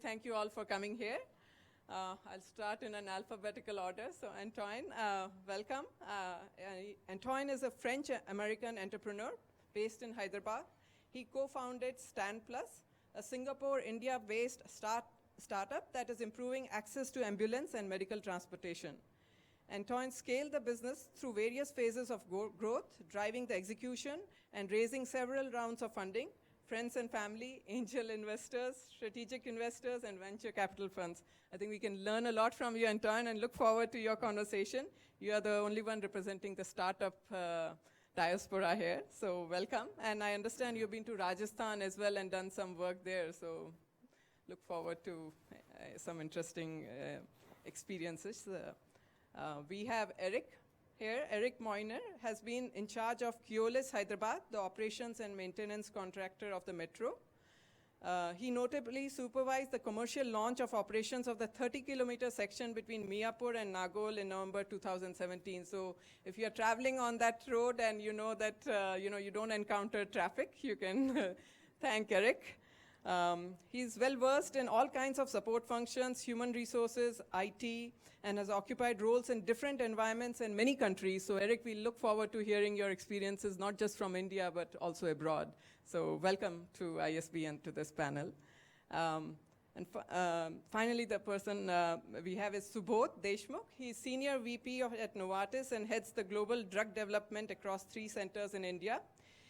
Thank you all for coming here. I'll start in an alphabetical order. So Antoine, welcome. Antoine is a French-American entrepreneur based in Hyderabad. He co-founded StanPlus, a Singapore, India-based startup that is improving access to ambulance and medical transportation. Antoine scaled the business through various phases of growth, driving the execution and raising several rounds of funding, friends and family, angel investors, strategic investors, and venture capital funds. I think we can learn a lot from you, Antoine, and look forward to your conversation. You are the only one representing the startup diaspora here, so welcome. And I understand you've been to Rajasthan as well and done some work there, so look forward to some interesting experiences. We have Eric here. Eric Moinier has been in charge of Keolis Hyderabad, the Operations and Maintenance Contractor of the Metro. He notably supervised the commercial launch of operations of the 30-kilometer section between Miapur and Nagol in November 2017. So if you're traveling on that road and you know that you don't encounter traffic, you can thank Eric. He's well-versed in all kinds of support functions, human resources, IT, and has occupied roles in different environments in many countries. So Eric, we look forward to hearing your experiences, not just from India, but also abroad. So welcome to ISB and to this panel. Finally, the person we have is Subodh Deshmukh. He's Senior VP at Novartis and heads the global drug development across 3 centers in India.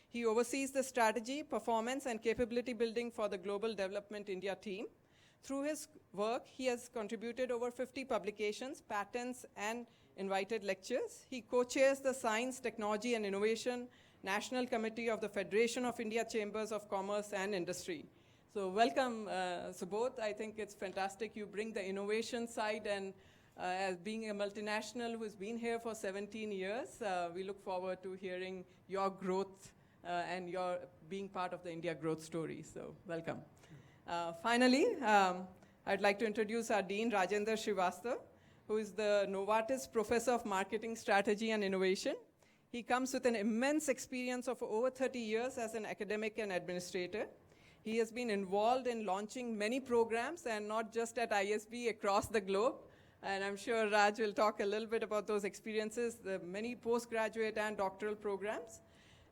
He oversees the strategy, performance, and capability building for the Global Development India team. Through his work, he has contributed over 50 publications, patents, and invited lectures. He co-chairs the Science, Technology, and Innovation National Committee of the Federation of India Chambers of Commerce and Industry. So welcome, Subodh. I think it's fantastic you bring the innovation side, and as being a multinational who's been here for 17 years, we look forward to hearing your growth and your being part of the India growth story. So welcome. Finally, I'd like to introduce our Dean Raj Srivastava, who is the Novartis Professor of Marketing Strategy and Innovation. He comes with an immense experience of over 30 years as an academic and administrator. He has been involved in launching many programs, and not just at ISB, across the globe. And I'm sure Raj will talk a little bit about those experiences, the many postgraduate and doctoral programs.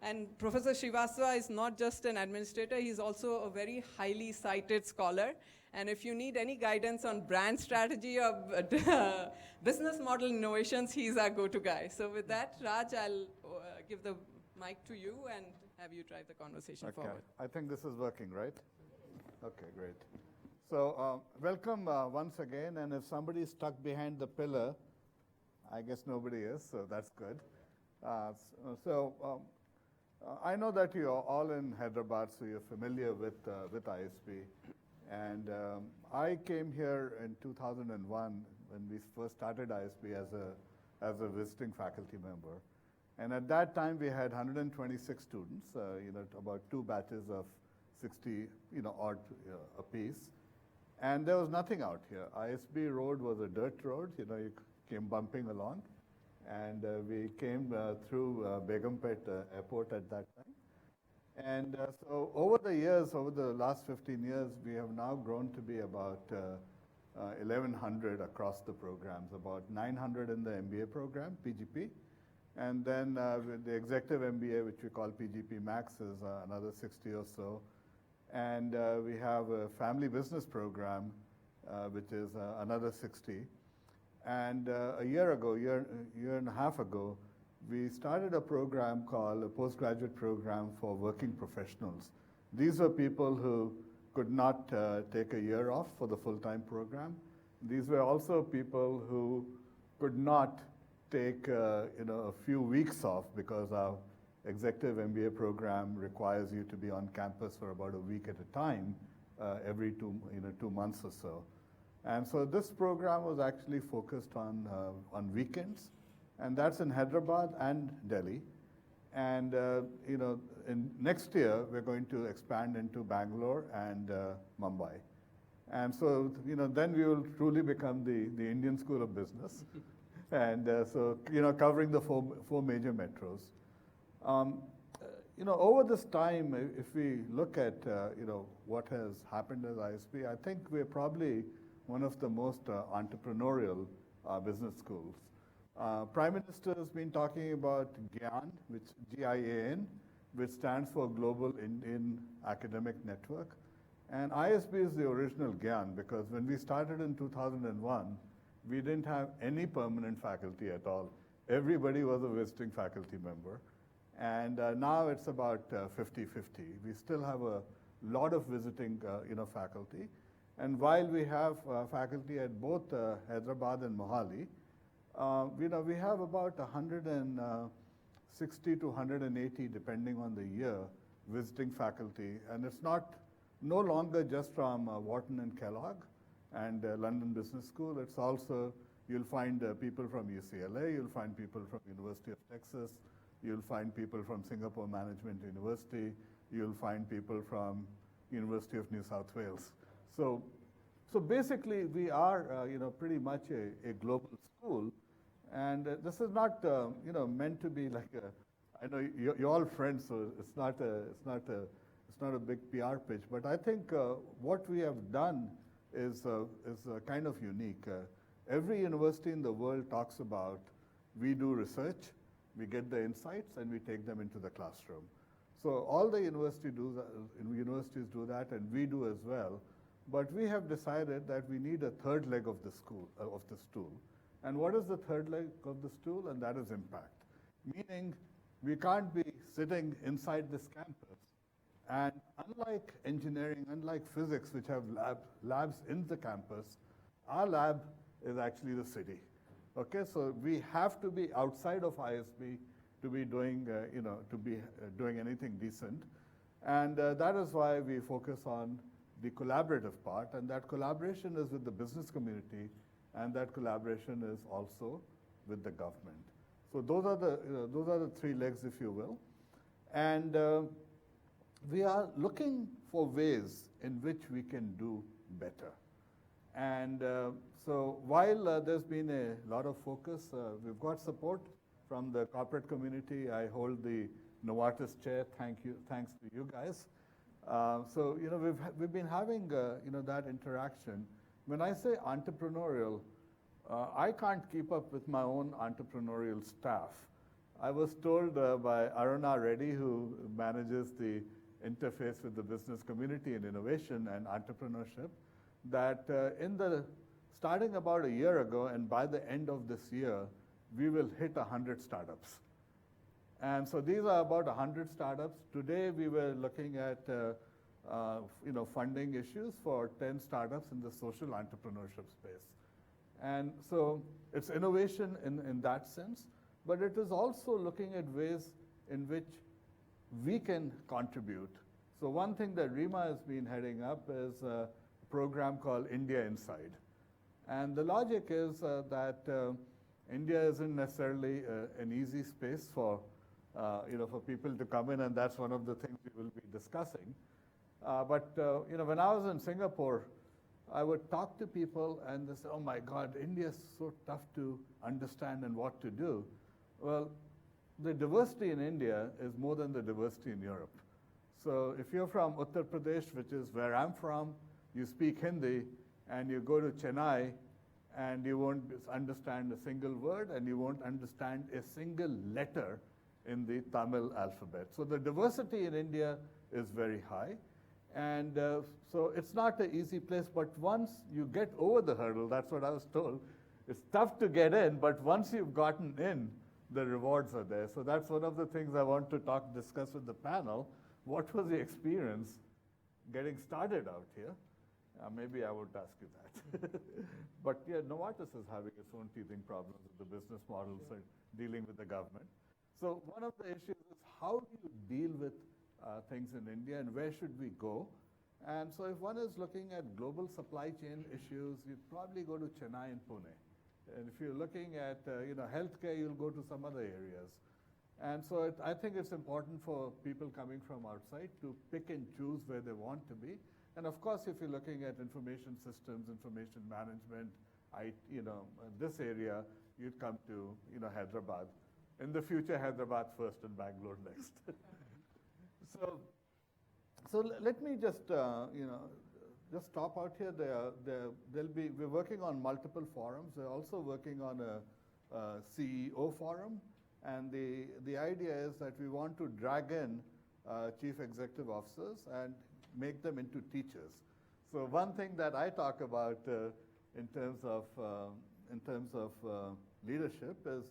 And Professor Srivastava is not just an administrator, he's also a very highly cited scholar. And if you need any guidance on brand strategy or business model innovations, he's our go-to guy. So with that, Raj, I'll give the mic to you and have you drive the conversation forward. I think this is working, right? Okay, great. So welcome once again, and if somebody's stuck behind the pillar, I guess nobody is, so that's good. I know that you're all in Hyderabad, so you're familiar with ISB. And I came here in 2001 when we first started ISB as a visiting faculty member. And at that time, we had 126 students, about 2 batches of 60, odd apiece. And there was nothing out here. ISB road was a dirt road, you came bumping along. And we came through Begumpet airport at that time. And so over the years, over the last 15 years, we have now grown to be about 1,100 across the programs, about 900 in the MBA program, PGP. And then with the executive MBA, which we call PGP Max, is another 60 or so. And we have a family business program, which is another 60. And a year and a half ago, we started a program called a postgraduate program for working professionals. These were people who could not take a year off for the full-time program. These were also people who could not take a few weeks off because our executive MBA program requires you to be on campus for about a week at a time, every 2 months or so. And so this program was actually focused on weekends, and that's in Hyderabad and Delhi. And in next year we're going to expand into Bangalore and Mumbai. And so then we will truly become the Indian School of Business, and so covering the four major metros. over this time, if we look at, what has happened as ISB, I think we're probably one of the most entrepreneurial business schools. Prime Minister has been talking about GIAN, which GIAN, which stands for Global Indian Academic Network. And ISB is the original GIAN because when we started in 2001, we didn't have any permanent faculty at all. Everybody was a visiting faculty member. And now it's about 50-50. We still have a lot of visiting faculty. And while we have faculty at both Hyderabad and Mohali, we have about 160 to 180, depending on the year, visiting faculty. And it's no longer just from Wharton and Kellogg and London Business School. It's also, you'll find people from UCLA, you'll find people from University of Texas, you'll find people from Singapore Management University, you'll find people from University of New South Wales. So basically, we are, pretty much a global school. And this is not, meant to be like I know you're all friends, so it's not a big PR pitch. But I think what we have done is kind of unique. Every university in the world talks about we do research, we get the insights, and we take them into the classroom. So all the universities do that, and we do as well. But we have decided that we need a third leg of the stool. And what is the third leg of the stool? And that is impact. Meaning, we can't be sitting inside this campus. And unlike engineering, unlike physics, which have labs in the campus, our lab is actually the city. Okay, so we have to be outside of ISB to be doing, doing anything decent. And that is why we focus on the collaborative part, and that collaboration is with the business community, and that collaboration is also with the government. So those are the three legs, if you will. And we are looking for ways in which we can do better. And so while there's been a lot of focus, we've got support from the corporate community. I hold the Novartis chair. Thanks to you guys. So we've been having that interaction. When I say entrepreneurial, I can't keep up with my own entrepreneurial staff. I was told by Aruna Reddy, who manages the interface with the business community in innovation and entrepreneurship, that starting about a year ago, and by the end of this year, we will hit 100 startups. And so these are about 100 startups. Today, we were looking at funding issues for 10 startups in the social entrepreneurship space. And so it's innovation in that sense, but it is also looking at ways in which we can contribute. So one thing that Rima has been heading up is a program called India Inside. And the logic is that India isn't necessarily an easy space for people to come in, and that's one of the things we will be discussing. But when I was in Singapore, I would talk to people and they say, oh my God, India is so tough to understand and what to do. Well, the diversity in India is more than the diversity in Europe. So if you're from Uttar Pradesh, which is where I'm from, you speak Hindi, and you go to Chennai, and you won't understand a single word, and you won't understand a single letter in the Tamil alphabet. So the diversity in India is very high. And so it's not an easy place, but once you get over the hurdle, that's what I was told, it's tough to get in, but once you've gotten in, the rewards are there. So that's one of the things I want to discuss with the panel. What was the experience getting started out here? Maybe I would ask you that. But yeah, Novartis is having its own teething problems with the business models and dealing with the government. So one of the issues is how do you deal with things in India, and where should we go? And so if one is looking at global supply chain issues, you'd probably go to Chennai and Pune. And if you're looking at healthcare, you'll go to some other areas. And so I think it's important for people coming from outside to pick and choose where they want to be. And of course, if you're looking at information systems, information management, this area, you'd come to Hyderabad. In the future, Hyderabad first and Bangalore next. So let me just just stop out here. We're working on multiple forums. We're also working on a CEO forum, and the idea is that we want to drag in chief executive officers and make them into teachers. So one thing that I talk about in terms of leadership is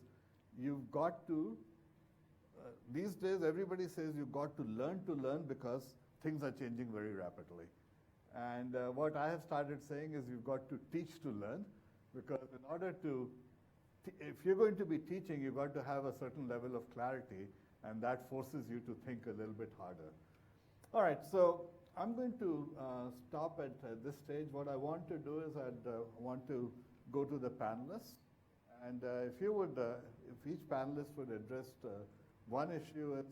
you've got to. These days, everybody says you've got to learn because things are changing very rapidly. And what I have started saying is you've got to teach to learn, because in order to, if you're going to be teaching, you've got to have a certain level of clarity, and that forces you to think a little bit harder. All right, so I'm going to stop at this stage. What I want to do is I want to go to the panelists. And if each panelist would address one issue is,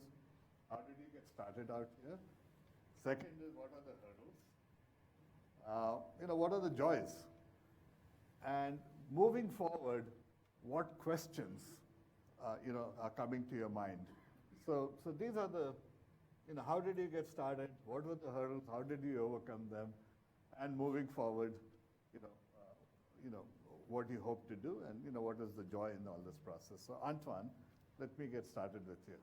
how did you get started out here? Second is, what are the hurdles? What are the joys? And moving forward, what questions, are coming to your mind? So these are the, how did you get started? What were the hurdles? How did you overcome them? And moving forward, what you hope to do, and what is the joy in all this process? So Antoine, let me get started with you.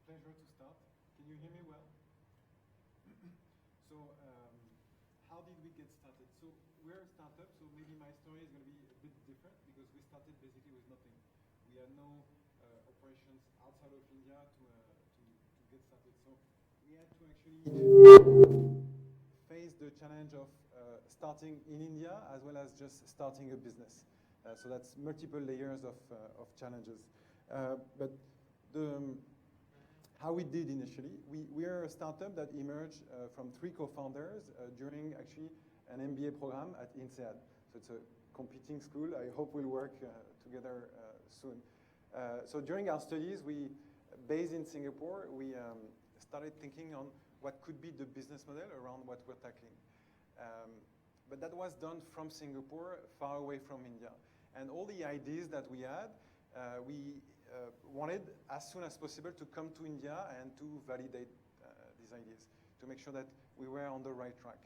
Pleasure to start. Can you hear me well? So how did we get started? So we're a startup, so maybe my story is going to be a bit different, because we started basically with nothing. We had no operations outside of India to get started. So we had to actually face the challenge of starting in India as well as just starting a business. So that's multiple layers of challenges. But how we did initially, we are a startup that emerged from 3 co-founders during actually an MBA program at INSEAD. So it's a competing school. I hope we'll work together soon. So during our studies, based in Singapore, we started thinking on what could be the business model around what we're tackling. But that was done from Singapore, far away from India. And all the ideas that we had, we wanted as soon as possible to come to India and to validate these ideas, to make sure that we were on the right track.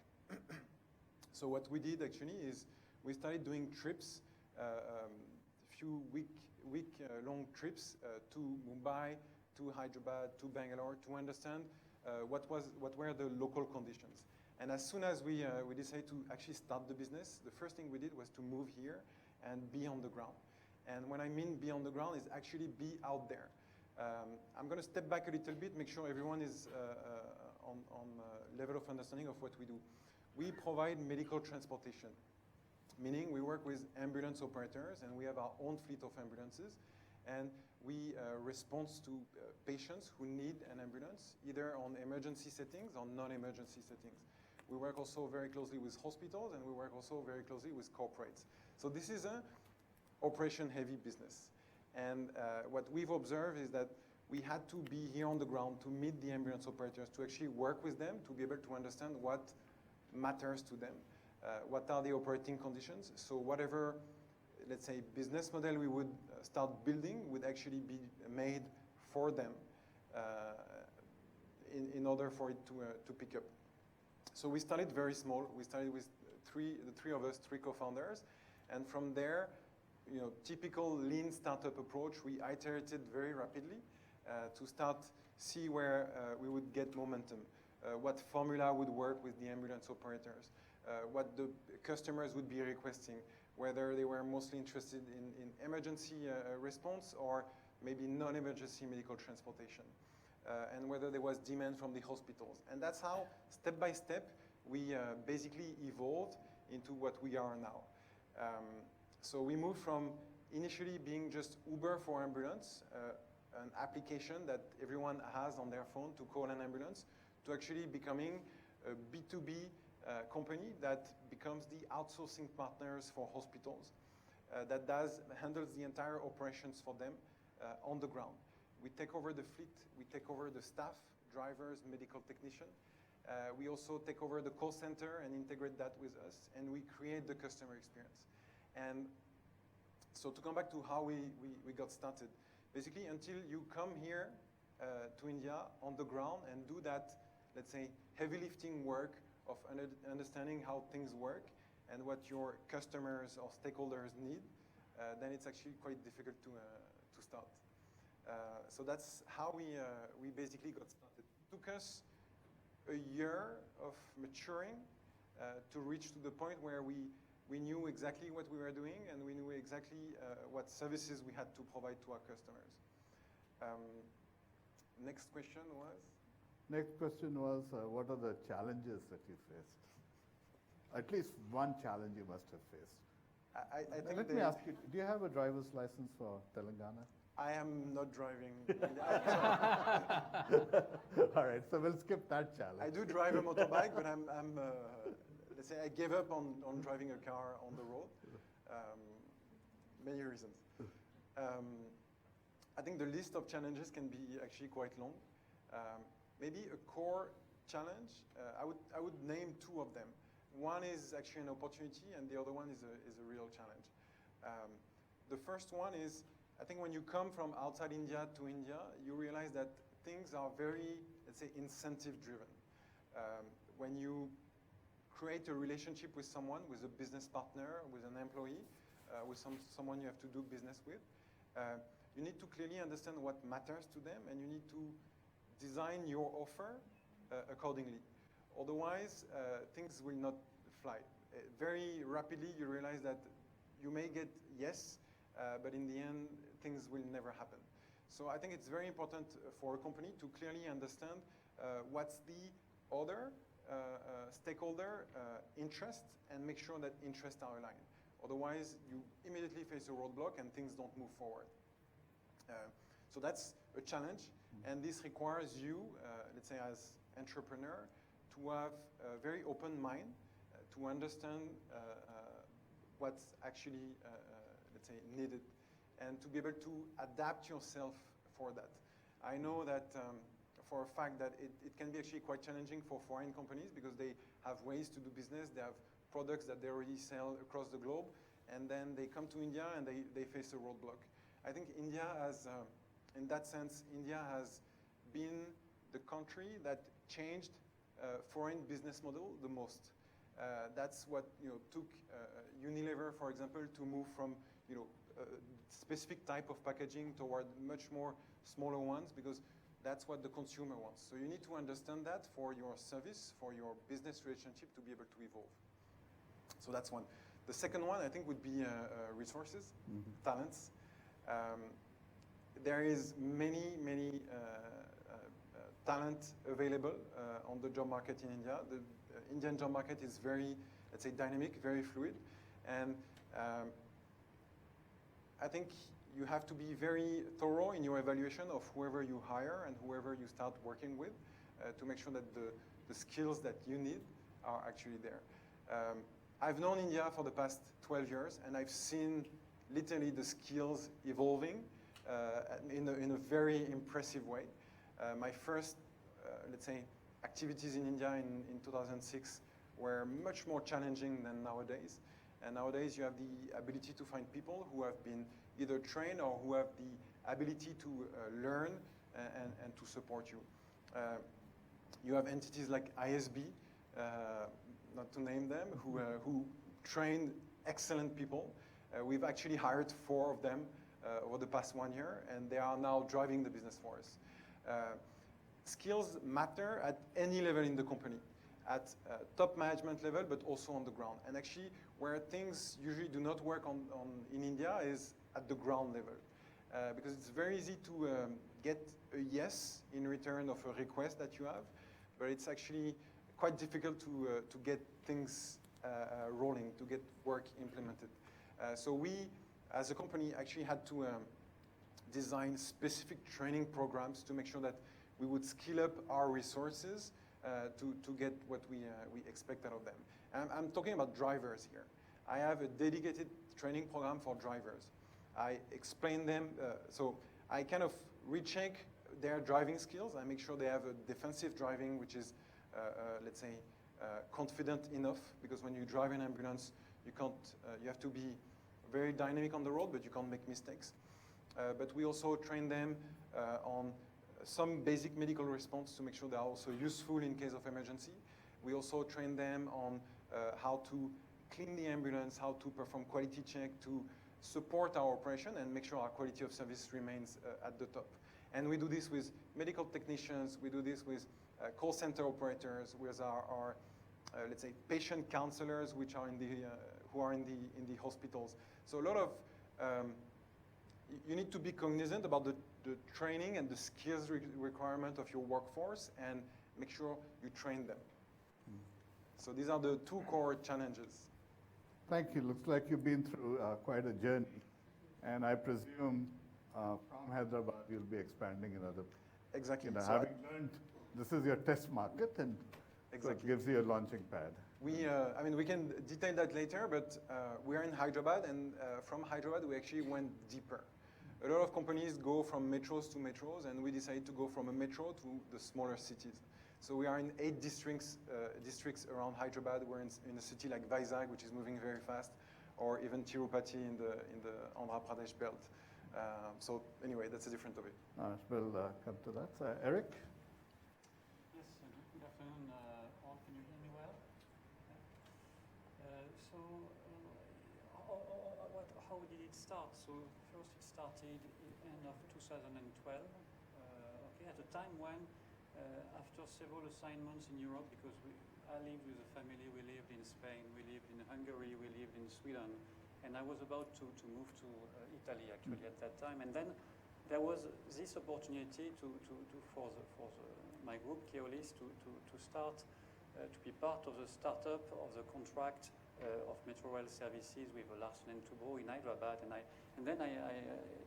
So what we did actually is we started doing trips, few week-long trips to Mumbai, to Hyderabad, to Bangalore, to understand what were the local conditions. And as soon as we decided to actually start the business, the first thing we did was to move here and be on the ground. And when I mean be on the ground, is actually be out there. I'm going to step back a little bit, make sure everyone is on level of understanding of what we do. We provide medical transportation, meaning we work with ambulance operators, and we have our own fleet of ambulances. And we respond to patients who need an ambulance, either on emergency settings or non-emergency settings. We work also very closely with hospitals, and we work also very closely with corporates. So this is a operation-heavy business. And what we've observed is that we had to be here on the ground to meet the ambulance operators, to actually work with them, to be able to understand what matters to them, what are the operating conditions. So whatever, let's say, business model we would start building would actually be made for them in order for it to pick up. So we started very small. We started with the three of us, 3 co-founders. And from there, typical lean startup approach, we iterated very rapidly to start see where we would get momentum, what formula would work with the ambulance operators, what the customers would be requesting, whether they were mostly interested in emergency response or maybe non-emergency medical transportation, and whether there was demand from the hospitals. And that's how, step by step, we basically evolved into what we are now. So we moved from initially being just Uber for ambulance, an application that everyone has on their phone to call an ambulance, to actually becoming a B2B company that becomes the outsourcing partners for hospitals, that handles the entire operations for them on the ground. We take over the fleet, we take over the staff, drivers, medical technician. We also take over the call center and integrate that with us, and we create the customer experience. And so to come back to how we got started, basically until you come here to India on the ground and do that, let's say, heavy lifting work of understanding how things work and what your customers or stakeholders need, then it's actually quite difficult to start. So that's how we basically got started. It took us a year of maturing to reach to the point where we knew exactly what we were doing and we knew exactly what services we had to provide to our customers. Next question was? Next question was, what are the challenges that you faced? At least one challenge you must have faced. I think Let me ask you, do you have a driver's license for Telangana? I am not driving. All right, so we'll skip that challenge. I do drive a motorbike, but let's say I gave up on driving a car on the road. Many reasons. I think the list of challenges can be actually quite long. Maybe a core challenge, I would name two of them. One is actually an opportunity, and the other one is a real challenge. The first one is, I think when you come from outside India to India, you realize that things are very, let's say, incentive-driven. When you create a relationship with someone, with a business partner, with an employee, with someone you have to do business with, you need to clearly understand what matters to them, and you need to design your offer accordingly. Otherwise, things will not fly. Very rapidly, you realize that you may get yes, but in the end, things will never happen. So I think it's very important for a company to clearly understand what's the other stakeholder interest and make sure that interests are aligned. Otherwise, you immediately face a roadblock and things don't move forward. So that's a challenge, and this requires you, let's say as entrepreneur, to have a very open mind, to understand what's actually, let's say, needed, and to be able to adapt yourself for that. I know that for a fact that it can be actually quite challenging for foreign companies because they have ways to do business, they have products that they already sell across the globe, and then they come to India and they face a roadblock. I think India has, in that sense, India has been the country that changed foreign business model the most. That's what took Unilever, for example, to move from a specific type of packaging toward much more smaller ones, because that's what the consumer wants. So you need to understand that for your service, for your business relationship to be able to evolve. So that's one. The second one, I think, would be resources, talents. There is many talent available on the job market in India. The Indian job market is very, let's say, dynamic, very fluid. And I think you have to be very thorough in your evaluation of whoever you hire and whoever you start working with to make sure that the skills that you need are actually there. I've known India for the past 12 years, and I've seen literally the skills evolving in a very impressive way. My first, let's say, activities in India in 2006 were much more challenging than nowadays. And nowadays you have the ability to find people who have been either trained or who have the ability to learn and to support you. You have entities like ISB, not to name them, who train excellent people. We've actually hired 4 of them over the past 1 year, and they are now driving the business for us. Skills matter at any level in the company, at top management level, but also on the ground. And actually, where things usually do not work in India is at the ground level. Because it's very easy to get a yes in return of a request that you have, but it's actually quite difficult to get things rolling, to get work implemented. So we, as a company, actually had to design specific training programs to make sure that we would skill up our resources to get what we expect out of them. And I'm talking about drivers here. I have a dedicated training program for drivers. I explain them, so I kind of recheck their driving skills. I make sure they have a defensive driving, which is, let's say, confident enough, because when you drive an ambulance, you have to be very dynamic on the road, but you can't make mistakes. But we also train them on some basic medical response to make sure they are also useful in case of emergency. We also train them on how to clean the ambulance, how to perform quality check to support our operation and make sure our quality of service remains at the top. And we do this with medical technicians, we do this with call center operators, with our let's say, patient counselors, which are who are in the hospitals. So a lot of, you need to be cognizant about the training and the skills requirement of your workforce and make sure you train them. So these are the two core challenges. Thank you. Looks like you've been through quite a journey. And I presume from Hyderabad, you'll be expanding in other. Exactly. So So having learned, this is your test market, and exactly. so it gives you a launching pad. I mean, we can detail that later, but we are in Hyderabad, and from Hyderabad, we actually went deeper. A lot of companies go from metros to metros, and we decided to go from a metro to the smaller cities. So we are in 8 districts around Hyderabad. We're in a city like Vizag, which is moving very fast, or even Tirupati in the Andhra Pradesh belt. So anyway, that's a different topic. We'll come to that. Eric? Yes, good afternoon all. Can you hear me well? How did it start? So first it started end of 2012, at a time when after several assignments in Europe, because I lived with a family, we lived in Spain, we lived in Hungary, we lived in Sweden, and I was about to move to Italy actually at that time. And then there was this opportunity for my group, Keolis, to start, to be part of the startup of the contract of metro rail services with Larsen Toubro in Hyderabad. And then I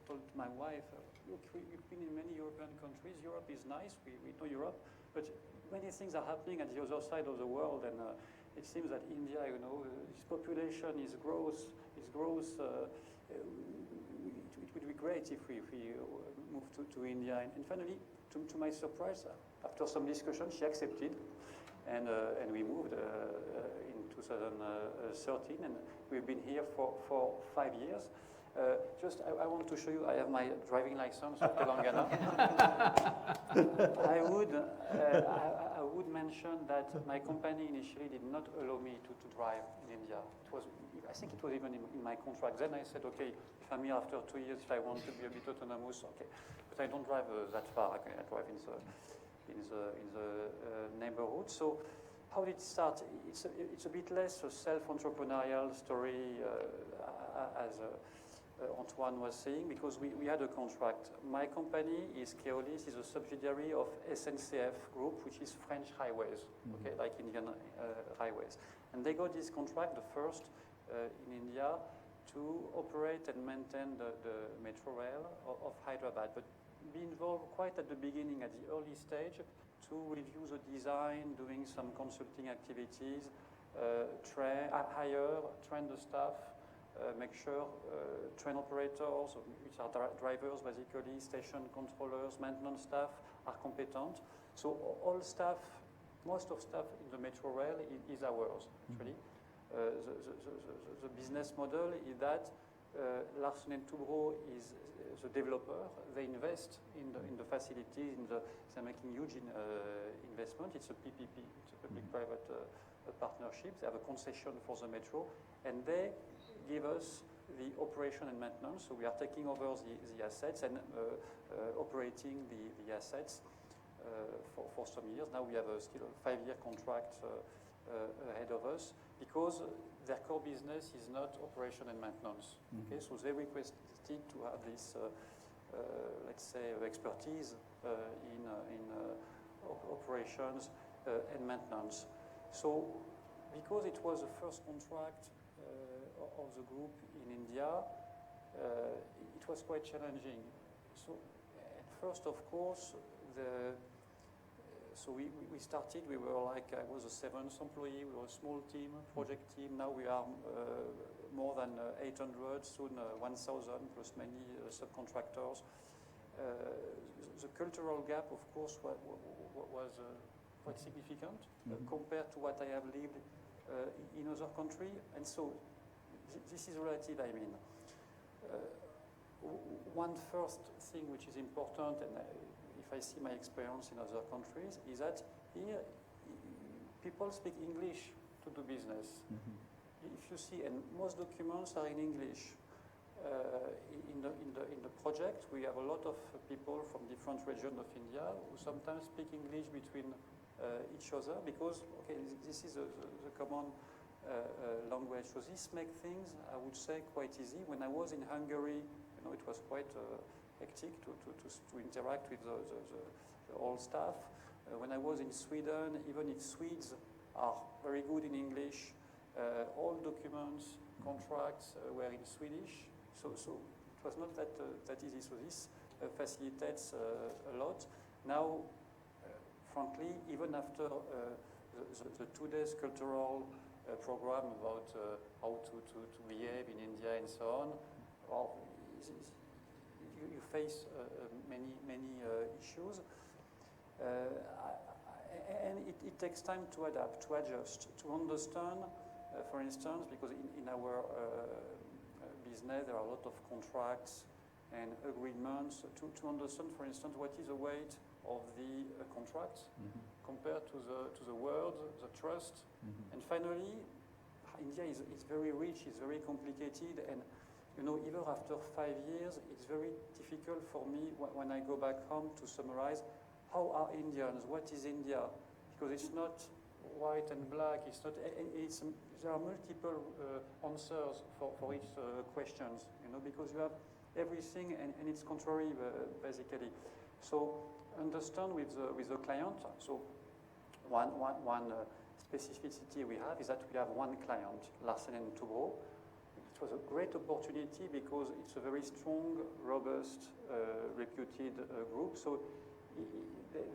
told my wife, look, we've been in many European countries. Europe is nice, we know Europe, but many things are happening at the other side of the world, and it seems that India, its population, its growth, it would be great if we move to India. And finally, to my surprise, after some discussion, she accepted, and we moved in 2013, and we've been here for 5 years. I want to show you, I have my driving license of Telangana. I would mention that my company initially did not allow me to drive in India. I think it was even in my contract. Then I said, okay, if I'm here after 2 years, if I want to be a bit autonomous, okay. But I don't drive that far. I drive in the neighborhood. So how did it start? It's a bit less a self-entrepreneurial story as Antoine was saying, because we had a contract. My company is Keolis, is a subsidiary of SNCF Group, which is French Highways, okay, like Indian highways. And they got this contract, the first in India, to operate and maintain the metro rail of Hyderabad, but be involved quite at the beginning, at the early stage, to review the design, doing some consulting activities, train the staff, make sure train operators, which are drivers basically, station controllers, maintenance staff are competent. So all staff, most of staff in the metro rail is ours, actually. The business model is that Larsen Toubro is the developer. They invest in the facilities, they're making huge investment. It's a PPP, it's a public-private partnership. They have a concession for the metro, and they give us the operation and maintenance. So we are taking over the assets and operating the assets for some years. Now we have still a 5-year contract ahead of us, because their core business is not operation and maintenance. Okay, so they requested to have this, let's say, expertise in operations and maintenance. So because it was the first contract of the group in India, it was quite challenging. So at first, of course, so we started, we were like, I was a 7th employee, we were a small team, project team. Now we are more than 800, soon 1,000, plus many subcontractors. The cultural gap, of course, was quite significant compared to what I have lived in other countries. And so this is relative, I mean. One first thing which is important, and if if I see my experience in other countries, is that here people speak English to do business. If you see, and most documents are in English. In the project, we have a lot of people from different regions of India who sometimes speak English between each other because, okay, this is the common language. So this makes things, I would say, quite easy. When I was in Hungary, you know, it was quite hectic to interact with the old staff. When I was in Sweden, even if Swedes are very good in English, all documents, contracts were in Swedish. So it was not that easy. So this facilitates a lot. Now, frankly, even after the 2 days cultural program about how to behave in India and so on, well, you face many issues. And it takes time to adapt, to adjust, to understand, for instance, because in our business there are a lot of contracts and agreements to understand, for instance, what is the weight of the contracts compared to the word, the trust. And finally, India is very rich, it's very complicated, and you know, even after 5 years, it's very difficult for me when I go back home to summarize how are Indians, what is India, because it's not white and black, there are multiple answers for each questions, you know, because you have everything and it's contrary basically. So understand with the client. So one specificity we have is that we have one client, Larsen Toubro. It was a great opportunity because it's a very strong, robust, reputed group. So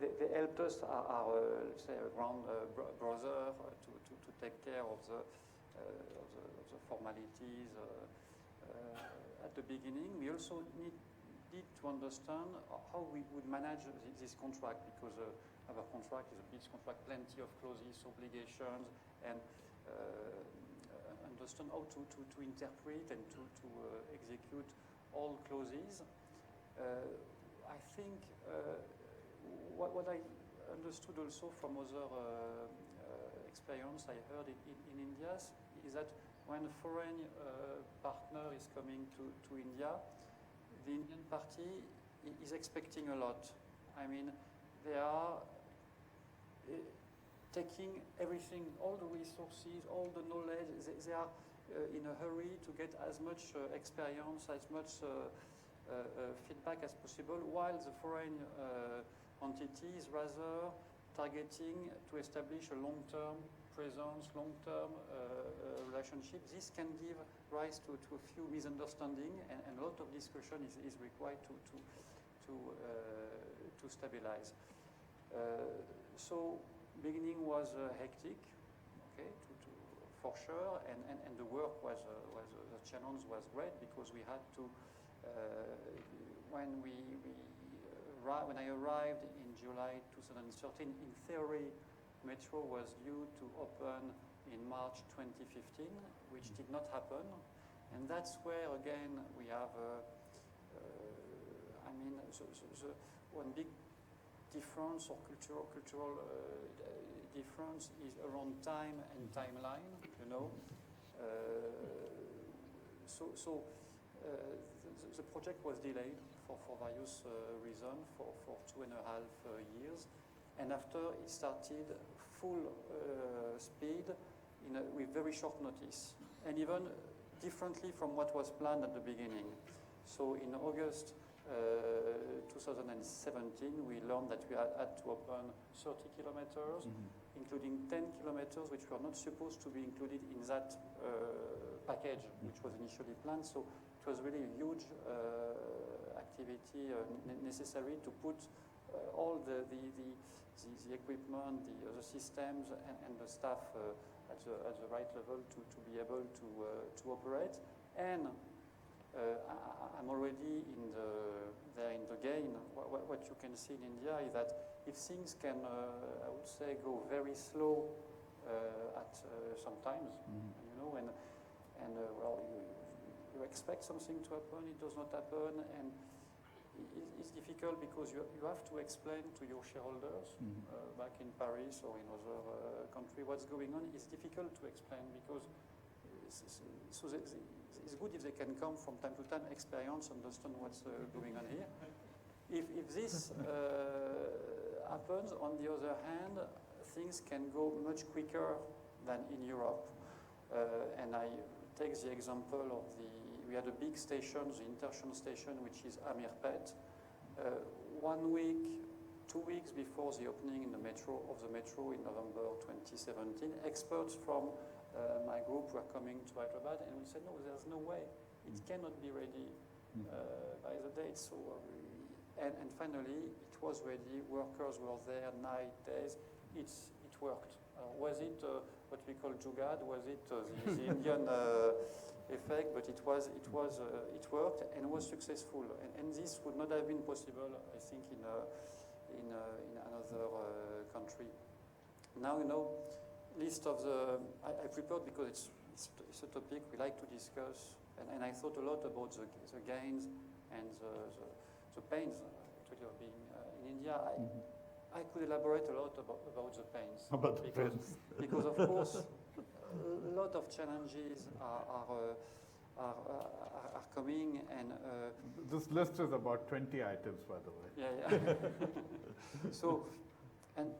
they helped us, let's say, a grand brother to take care of the formalities at the beginning. We also needed to understand how we would manage this contract, because our contract is a big contract, plenty of clauses, obligations, and understand how to interpret and to execute all clauses. I think what I understood also from other experience I heard in India is that when a foreign partner is coming to India, the Indian party is expecting a lot. I mean, they are taking everything, all the resources, all the knowledge. They are in a hurry to get as much experience, as much feedback as possible, while the foreign entity is rather targeting to establish a long-term presence, long-term relationship. This can give rise to a few misunderstandings, and a lot of discussion is required to stabilize. So beginning was hectic, okay, for sure, and the work was the challenge was great, because we had to when I arrived in July 2013, in theory, Metro was due to open in March 2015, which did not happen, and that's where again we have I mean, the one big difference or cultural difference is around time and timeline, you know. The project was delayed for various reasons for 2.5 years, and after it started full speed with very short notice, and even differently from what was planned at the beginning. So in August 2017, we learned that we had to open 30 kilometers, including 10 kilometers, which were not supposed to be included in that package, which was initially planned. So it was really a huge activity necessary to put all the equipment, the systems, and the staff at the right level to be able to operate. And I'm already in the game. What you can see in India is that if things can, I would say, go very slow at sometimes, you know, and well, you expect something to happen, it does not happen, and is difficult because you have to explain to your shareholders back in Paris or in other country what's going on. It's difficult to explain because it's good if they can come from time to time, experience, understand what's going on here. If this happens, on the other hand, things can go much quicker than in Europe. And I take the example of we had a big station, the Interchange station, which is Amirpet. 1 week, 2 weeks before the opening of the metro in November 2017, experts from my group were coming to Hyderabad, and we said, no, there's no way. It cannot be ready by the date. So, and finally, it was ready. Workers were there, night, days. It worked. Was it what we call jugad? Was it the Indian effect? But it worked and was successful. And this would not have been possible, I think, in another country. Now, list of the I prepared because it's a topic we like to discuss, and I thought a lot about the gains and the pains actually of being in India. I could elaborate a lot about the pains. About the pains. Because of course, a lot of challenges are coming, and this list is about 20 items, by the way. Yeah. So, and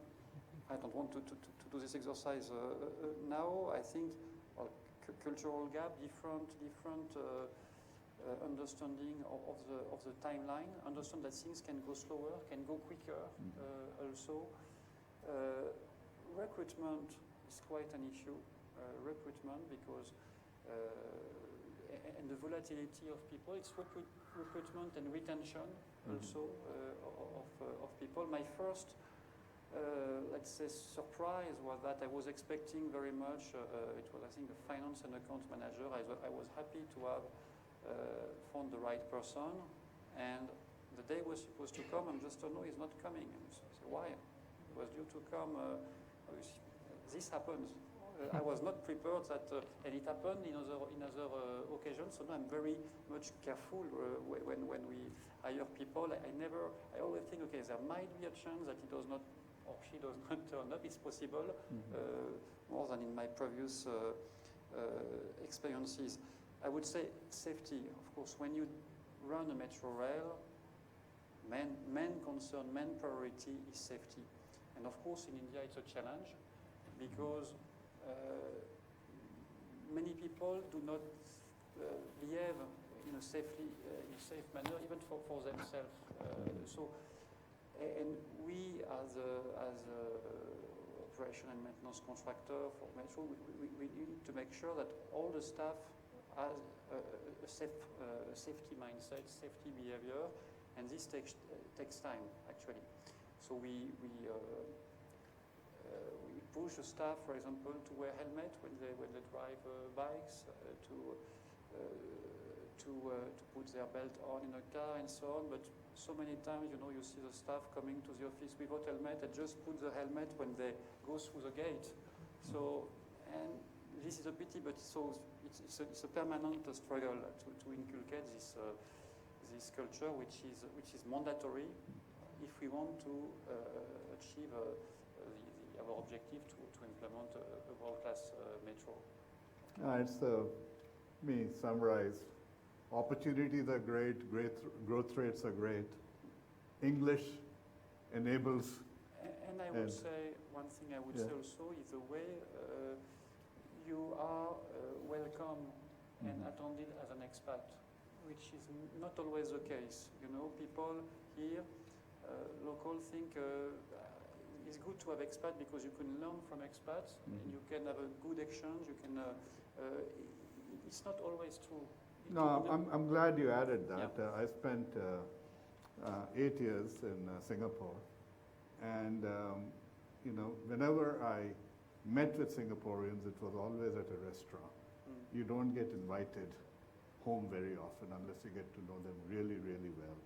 I don't want to do this exercise now. I think cultural gap, different understanding of the timeline. Understand that things can go slower, can go quicker. Also, recruitment is quite an issue. Recruitment because and the volatility of people. It's recruitment and retention also of people. My first, let's say, surprise was that I was expecting very much. It was, I think, a finance and account manager. I was happy to have found the right person, and the day was supposed to come, and just no, he's not coming. And so I said, why? He was due to come. This happens. I was not prepared that, and it happened in other occasions. So now I'm very much careful when we hire people. I always think, okay, there might be a chance that he does not or she does not turn up. It's possible, more than in my previous experiences. I would say safety, of course. When you run a metro rail, main concern, main priority is safety. And of course, in India, it's a challenge because many people do not behave in a safe manner, even for themselves. And we, as operation and maintenance contractor for metro, we need to make sure that all the staff has a safety mindset, safety behavior, and this takes time actually. So we push the staff, for example, to wear helmet when they drive bikes, to put their belt on in a car and so on. But so many times, you see the staff coming to the office without helmet and just put the helmet when they go through the gate. So, and this is a pity, but it's a permanent struggle to inculcate this culture, which is mandatory if we want to achieve our objective to implement a world-class metro. It's me summarize. Opportunities are great, growth rates are great. English enables. And I would say, one thing I would say also is the way you are welcome and attended as an expat, which is not always the case. People here, local, think it's good to have expat because you can learn from expats and you can have a good exchange. You can. It's not always true. No, I'm glad you added that. Yeah. I spent 8 years in Singapore, and whenever I met with Singaporeans, it was always at a restaurant. You don't get invited home very often unless you get to know them really, really well.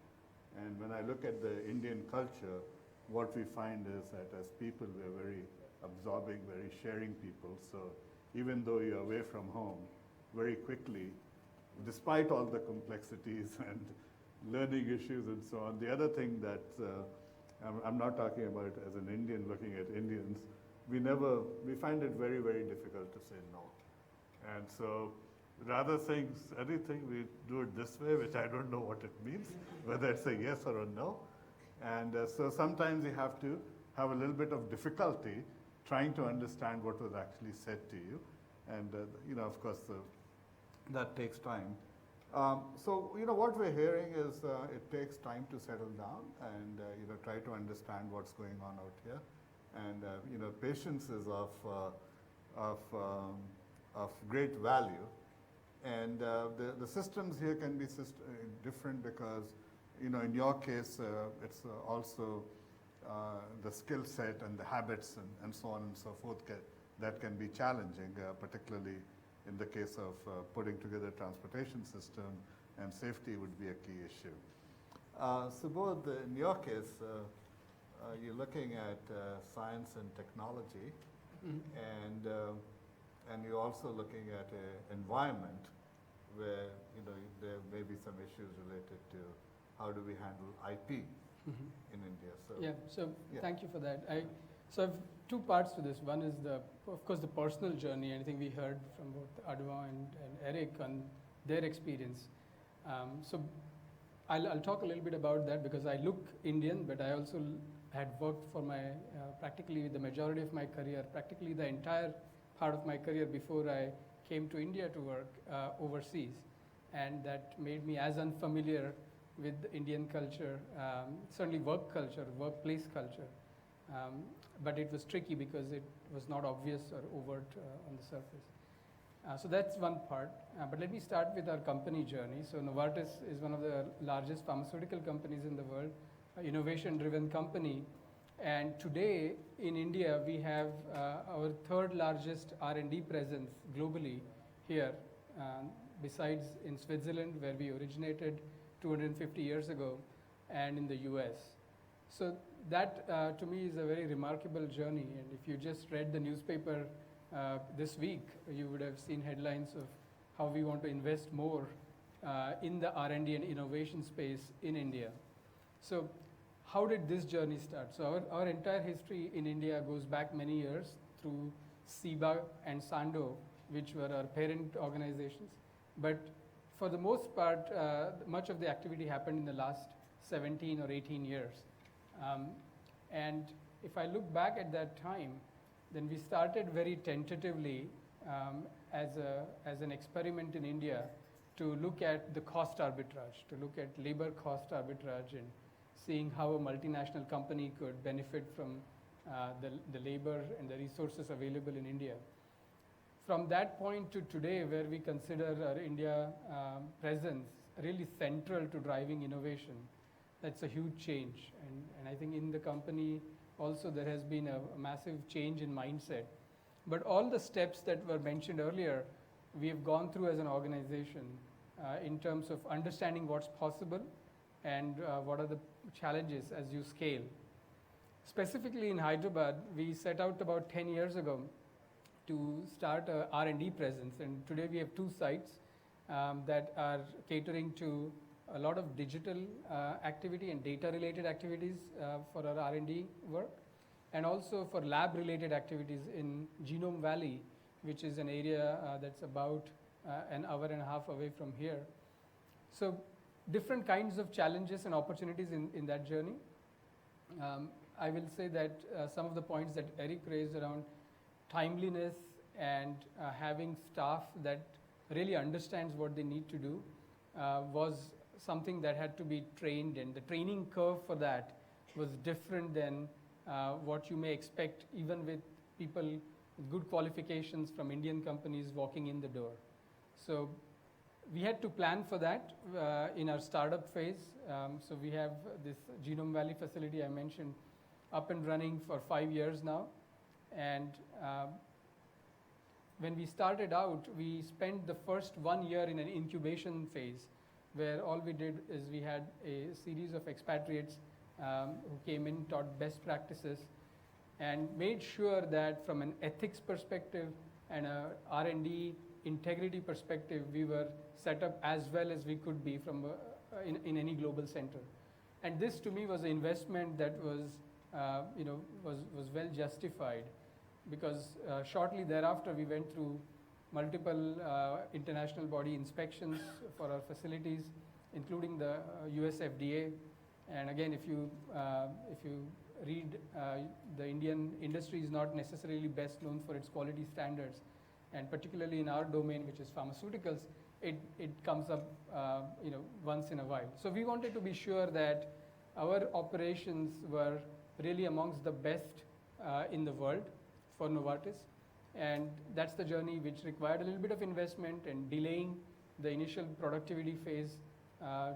And when I look at the Indian culture, what we find is that as people, we're very absorbing, very sharing people. So even though you're away from home, very quickly, despite all the complexities and learning issues and so on. The other thing that I'm not talking about as an Indian looking at Indians, we find it very, very difficult to say no. And so rather things, anything, we do it this way, which I don't know what it means, whether it's a yes or a no. And so sometimes you have to have a little bit of difficulty trying to understand what was actually said to you. And, of course, that takes time. So, what we're hearing is it takes time to settle down and, try to understand what's going on out here. And, patience is of great value. And the systems here can be different because, in your case, it's also the skill set and the habits and so on and so forth that can be challenging, particularly in the case of putting together a transportation system, and safety would be a key issue. Subodh, in your case, you're looking at science and technology, and you're also looking at an environment where there may be some issues related to how do we handle IP in India. So Thank you for that. So I have two parts to this. One is of course the personal journey. I think we heard from both Adwa and Eric on their experience. So I'll talk a little bit about that because I look Indian, but I also had worked for practically the majority of my career, practically the entire part of my career before I came to India to work overseas. And that made me as unfamiliar with Indian culture, certainly work culture, workplace culture. But it was tricky because it was not obvious or overt on the surface. So that's one part. But let me start with our company journey. So Novartis is one of the largest pharmaceutical companies in the world, an innovation-driven company. And today in India, we have our third largest R&D presence globally here, besides in Switzerland, where we originated 250 years ago, and in the US. So that, to me, is a very remarkable journey. And if you just read the newspaper this week, you would have seen headlines of how we want to invest more in the R&D and innovation space in India. So how did this journey start? So our entire history in India goes back many years through SIBA and Sando, which were our parent organizations. But for the most part, much of the activity happened in the last 17 or 18 years. And if I look back at that time, then we started very tentatively as an experiment in India to look at the cost arbitrage, to look at labor cost arbitrage and seeing how a multinational company could benefit from the labor and the resources available in India. From that point to today, where we consider our India presence really central to driving innovation, that's a huge change. And I think in the company also there has been a massive change in mindset. But all the steps that were mentioned earlier, we have gone through as an organization in terms of understanding what's possible and what are the challenges as you scale. Specifically in Hyderabad, we set out about 10 years ago to start a R&D presence. And today we have 2 sites that are catering to a lot of digital activity and data-related activities for our R&D work, and also for lab-related activities in Genome Valley, which is an area that's about an hour and a half away from here. So different kinds of challenges and opportunities in that journey. I will say that some of the points that Eric raised around timeliness and having staff that really understands what they need to do was something that had to be trained, and the training curve for that was different than what you may expect even with people with good qualifications from Indian companies walking in the door. So we had to plan for that in our startup phase. So we have this Genome Valley facility I mentioned up and running for 5 years now. And when we started out, we spent the first 1 year in an incubation phase, where all we did is we had a series of expatriates who came in, taught best practices, and made sure that from an ethics perspective and a R&D integrity perspective, we were set up as well as we could be from in any global center. And this to me was an investment that was, was well justified, because shortly thereafter we went through multiple international body inspections for our facilities, including the US FDA. And again, if you read, the Indian industry is not necessarily best known for its quality standards, and particularly in our domain, which is pharmaceuticals, it comes up once in a while. So we wanted to be sure that our operations were really amongst the best in the world for Novartis, and that's the journey which required a little bit of investment and delaying the initial productivity phase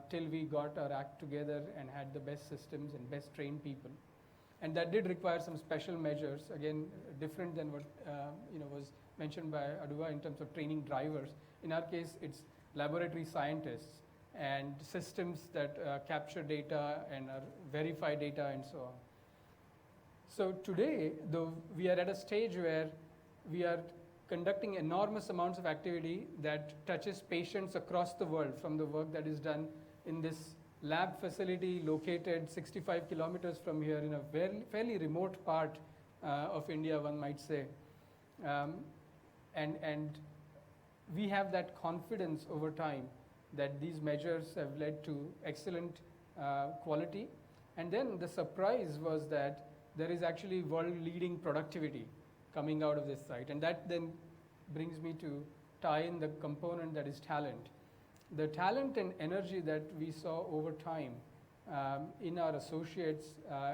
till we got our act together and had the best systems and best trained people. And that did require some special measures, again, different than what was mentioned by Aduva in terms of training drivers. In our case, it's laboratory scientists and systems that capture data and verify data and so on. So today, though, we are at a stage where we are conducting enormous amounts of activity that touches patients across the world, from the work that is done in this lab facility located 65 kilometers from here in a fairly remote part of India, one might say. And we have that confidence over time that these measures have led to excellent quality. And then the surprise was that there is actually world-leading productivity coming out of this site. And that then brings me to tie in the component that is talent. The talent and energy that we saw over time in our associates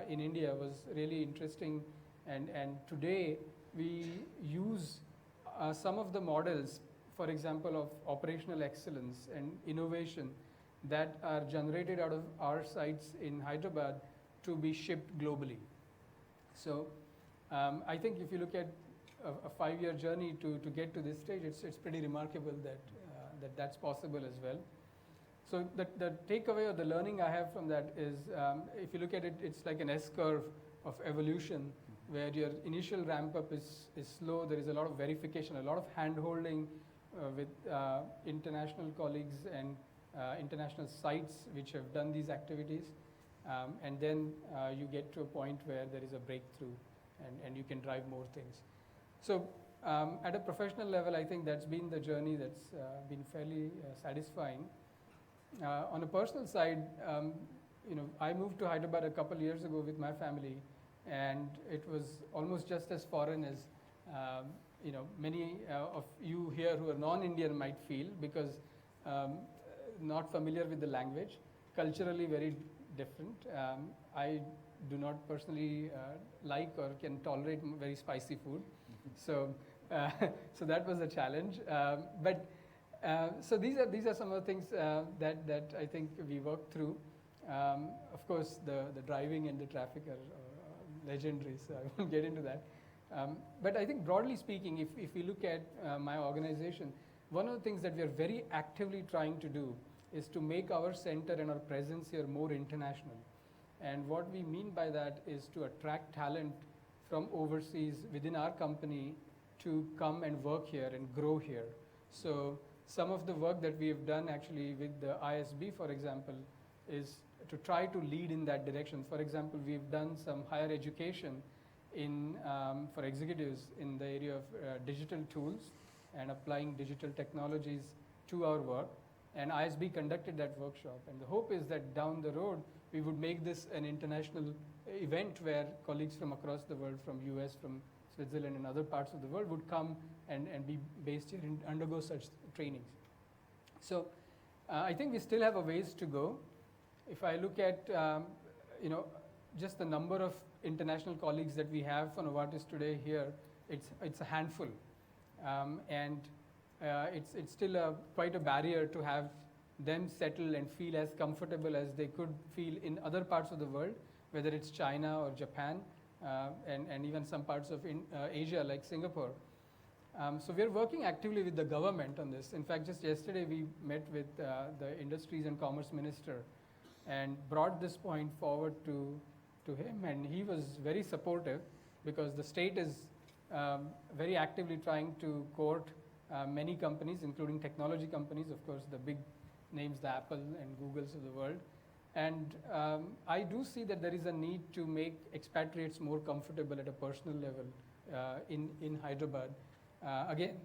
in India was really interesting. And today we use some of the models, for example, of operational excellence and innovation that are generated out of our sites in Hyderabad to be shipped globally. So I think if you look at a 5-year journey to get to this stage, it's pretty remarkable that that's possible as well. So the takeaway or the learning I have from that is, if you look at it, it's like an S-curve of evolution, where your initial ramp up is slow. There is a lot of verification, a lot of hand-holding with international colleagues and international sites which have done these activities. And then you get to a point where there is a breakthrough and you can drive more things. So at a professional level, I think that's been the journey that's been fairly satisfying. On a personal side, I moved to Hyderabad a couple years ago with my family, and it was almost just as foreign as many of you here who are non-Indian might feel, because not familiar with the language, culturally very different. I do not personally like or can tolerate very spicy food, so that was a challenge. So these are some of the things that I think we worked through. Of course, the driving and the traffic are legendary, so I won't get into that. But I think broadly speaking, if we look at my organization, one of the things that we are very actively trying to do is to make our center and our presence here more international. And what we mean by that is to attract talent from overseas within our company to come and work here and grow here. So some of the work that we have done actually with the ISB, for example, is to try to lead in that direction. For example, we've done some higher education for executives in the area of digital tools and applying digital technologies to our work. And ISB conducted that workshop. And the hope is that down the road, we would make this an international event where colleagues from across the world, from US, from Switzerland and other parts of the world would come and be based here and undergo such trainings. So I think we still have a ways to go. If I look at just the number of international colleagues that we have for Novartis today here, it's a handful. It's still quite a barrier to have them settle and feel as comfortable as they could feel in other parts of the world, whether it's China or Japan, and even some parts of Asia like Singapore. So we're working actively with the government on this. In fact, just yesterday we met with the Industries and Commerce Minister and brought this point forward to him, and he was very supportive, because the state is very actively trying to court many companies, including technology companies. Of course, the big names the Apple and Googles of the world. And I do see that there is a need to make expatriates more comfortable at a personal level in Hyderabad. Again,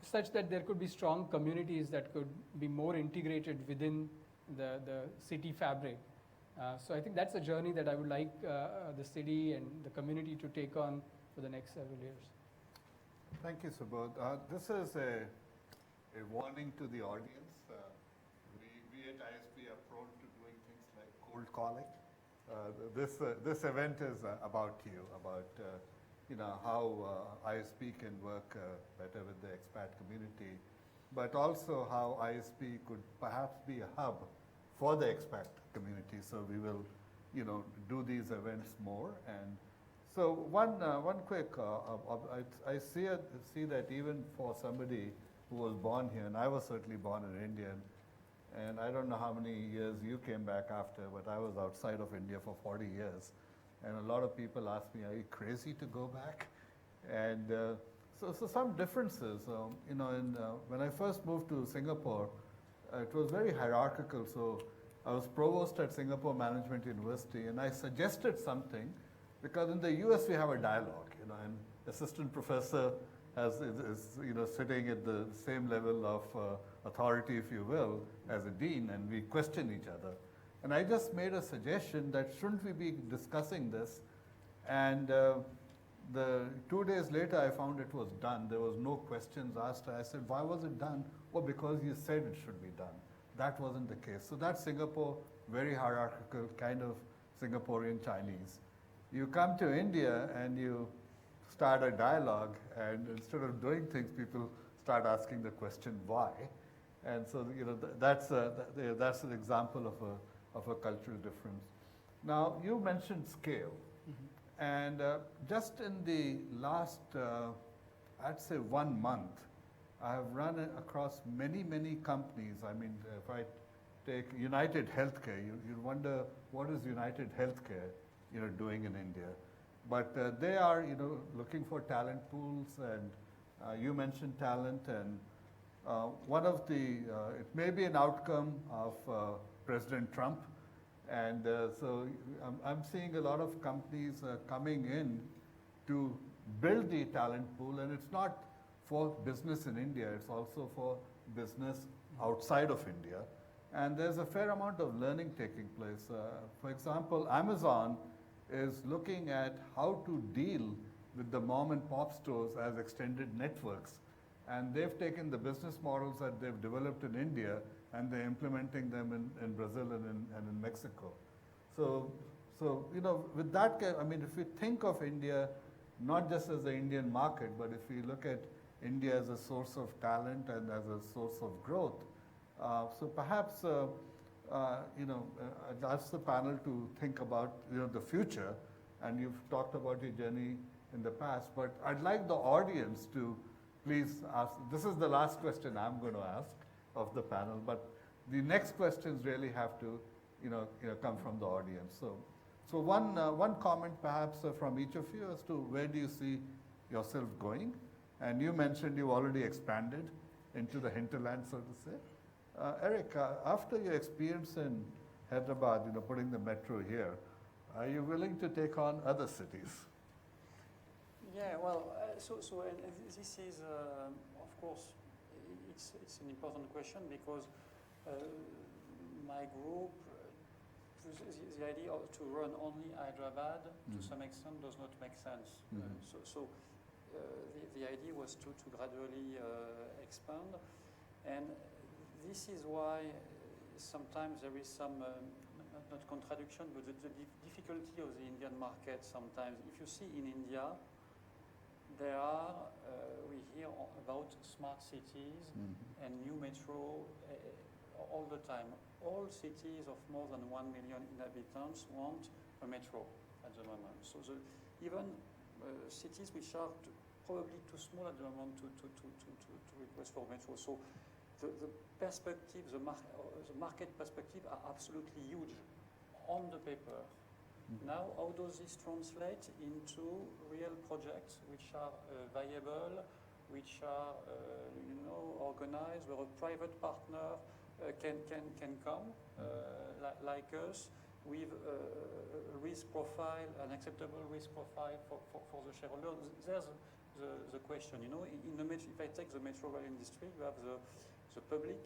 such that there could be strong communities that could be more integrated within the city fabric. So I think that's a journey that I would like the city and the community to take on for the next several years. Thank you, Subodh. This is a warning to the audience. We at ISP are prone to doing things like cold calling. This event is about you, about how ISP can work better with the expat community, but also how ISP could perhaps be a hub for the expat community. So we will, do these events more. And so one quick, I see that even for somebody who was born here, and I was certainly born an Indian, and I don't know how many years you came back after, but I was outside of India for 40 years. And a lot of people ask me, are you crazy to go back? And so some differences, when I first moved to Singapore, it was very hierarchical. So I was provost at Singapore Management University, and I suggested something, because in the US we have a dialogue, and assistant professor is sitting at the same level of authority, if you will, as a dean, and we question each other. And I just made a suggestion that shouldn't we be discussing this? And 2 days later, I found it was done. There was no questions asked. I said, why was it done? Well, because you said it should be done. That wasn't the case. So that's Singapore, very hierarchical, kind of Singaporean Chinese. You come to India and you start a dialogue, and instead of doing things, people start asking the question, why? And so, that's an example of a cultural difference. Now, you mentioned scale. Mm-hmm. And just in the last, I'd say 1 month, I have run across many, many companies. I mean, if I take United Healthcare, you wonder, what is United Healthcare, doing in India? But they are, looking for talent pools, and you mentioned talent, and one of the, it may be an outcome of President Trump, and so I'm seeing a lot of companies coming in to build the talent pool, and it's not for business in India, it's also for business outside of India. And there's a fair amount of learning taking place. For example, Amazon is looking at how to deal with the mom and pop stores as extended networks. And they've taken the business models that they've developed in India, and they're implementing them in Brazil and in Mexico. So with that, I mean, if we think of India not just as the Indian market, but if we look at India as a source of talent and as a source of growth, so perhaps I'd ask the panel to think about the future, and you've talked about your journey in the past, but I'd like the audience to please ask. This is the last question I'm going to ask of the panel, but the next questions really have to come from the audience. So one comment perhaps from each of you as to where do you see yourself going? And you mentioned you already expanded into the hinterland, so to say. Eric, after your experience in Hyderabad, putting the metro here, are you willing to take on other cities? Yeah, well, and this is, of course, it's an important question, because my group, the idea to run only Hyderabad, to some extent, does not make sense. Mm-hmm. The idea was to gradually expand, and this is why sometimes there is some, not contradiction, but the difficulty of the Indian market sometimes. If you see in India, there are, we hear about smart cities and new metro all the time. All cities of more than 1 million inhabitants want a metro at the moment. So even cities which are probably too small at the moment to request for metro. So the perspective, the market perspective are absolutely huge on the paper. Now, how does this translate into real projects which are viable, which are organized, where a private partner can come like us with a risk profile, an acceptable risk profile for the shareholder. There's the question, you know, in the metro, if I take the metro rail industry, you have the public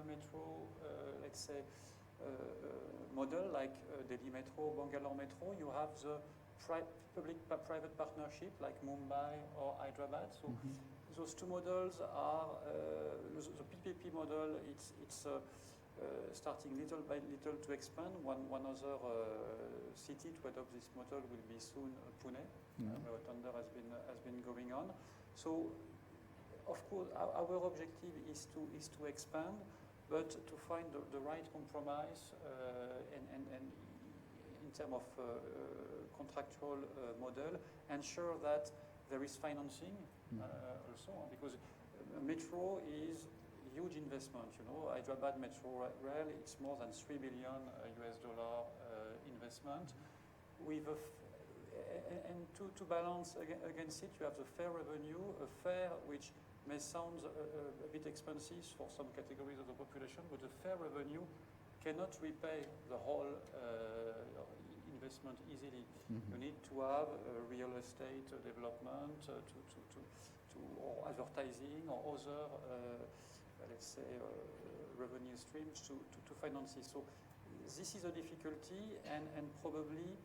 metro, let's say, model like Delhi Metro, Bangalore Metro. You have the public-private partnership like Mumbai or Hyderabad. So those two models are the PPP model. It's starting little by little to expand. One other city to adopt this model will be soon Pune, where tender has been going on. So, of course, our objective is to expand, but to find the right compromise and in terms of contractual model, ensure that there is financing also, because metro is huge investment. You know, Hyderabad Metro Rail, it's more than $3 billion US investment. With and to balance against it, you have the fare revenue, a fare which may sound a bit expensive for some categories of the population, but the fare revenue cannot repay the whole investment easily. You need to have real estate development, or advertising, or other, let's say, revenue streams to finance it. So this is a difficulty, and probably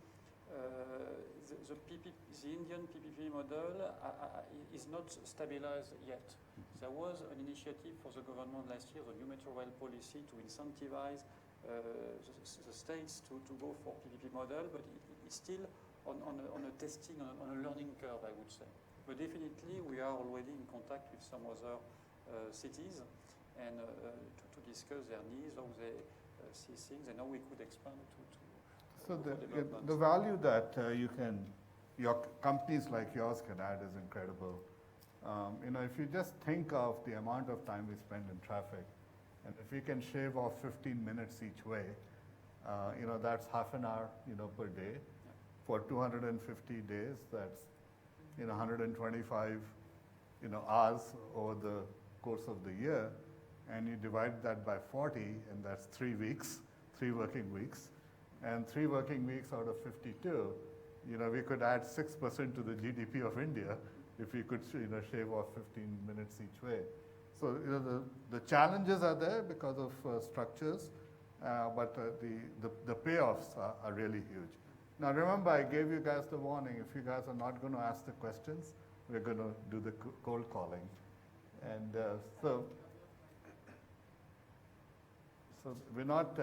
the Indian PPP model is not stabilized yet. There was an initiative for the government last year, the new metro rail policy, to incentivize the states to go for PPP model, but it's still on a testing, on a learning curve, I would say. But definitely, we are already in contact with some other cities, and to discuss their needs, how they see things, and how we could expand to So the value that your companies like yours can add is incredible. You know, if you just think of the amount of time we spend in traffic, and if we can shave off 15 minutes each way, you know, that's half an hour, you know, per day. For 250 days, that's, you know, 125, you know, hours over the course of the year, and you divide that by 40, and that's 3 weeks, 3 working weeks. And 3 working weeks out of 52, you know, we could add 6% to the GDP of India if we could, you know, shave off 15 minutes each way. So, you know, the challenges are there because of structures, but the payoffs are really huge. Now, remember, I gave you guys the warning. If you guys are not going to ask the questions, we're going to do the cold calling. And so we're not...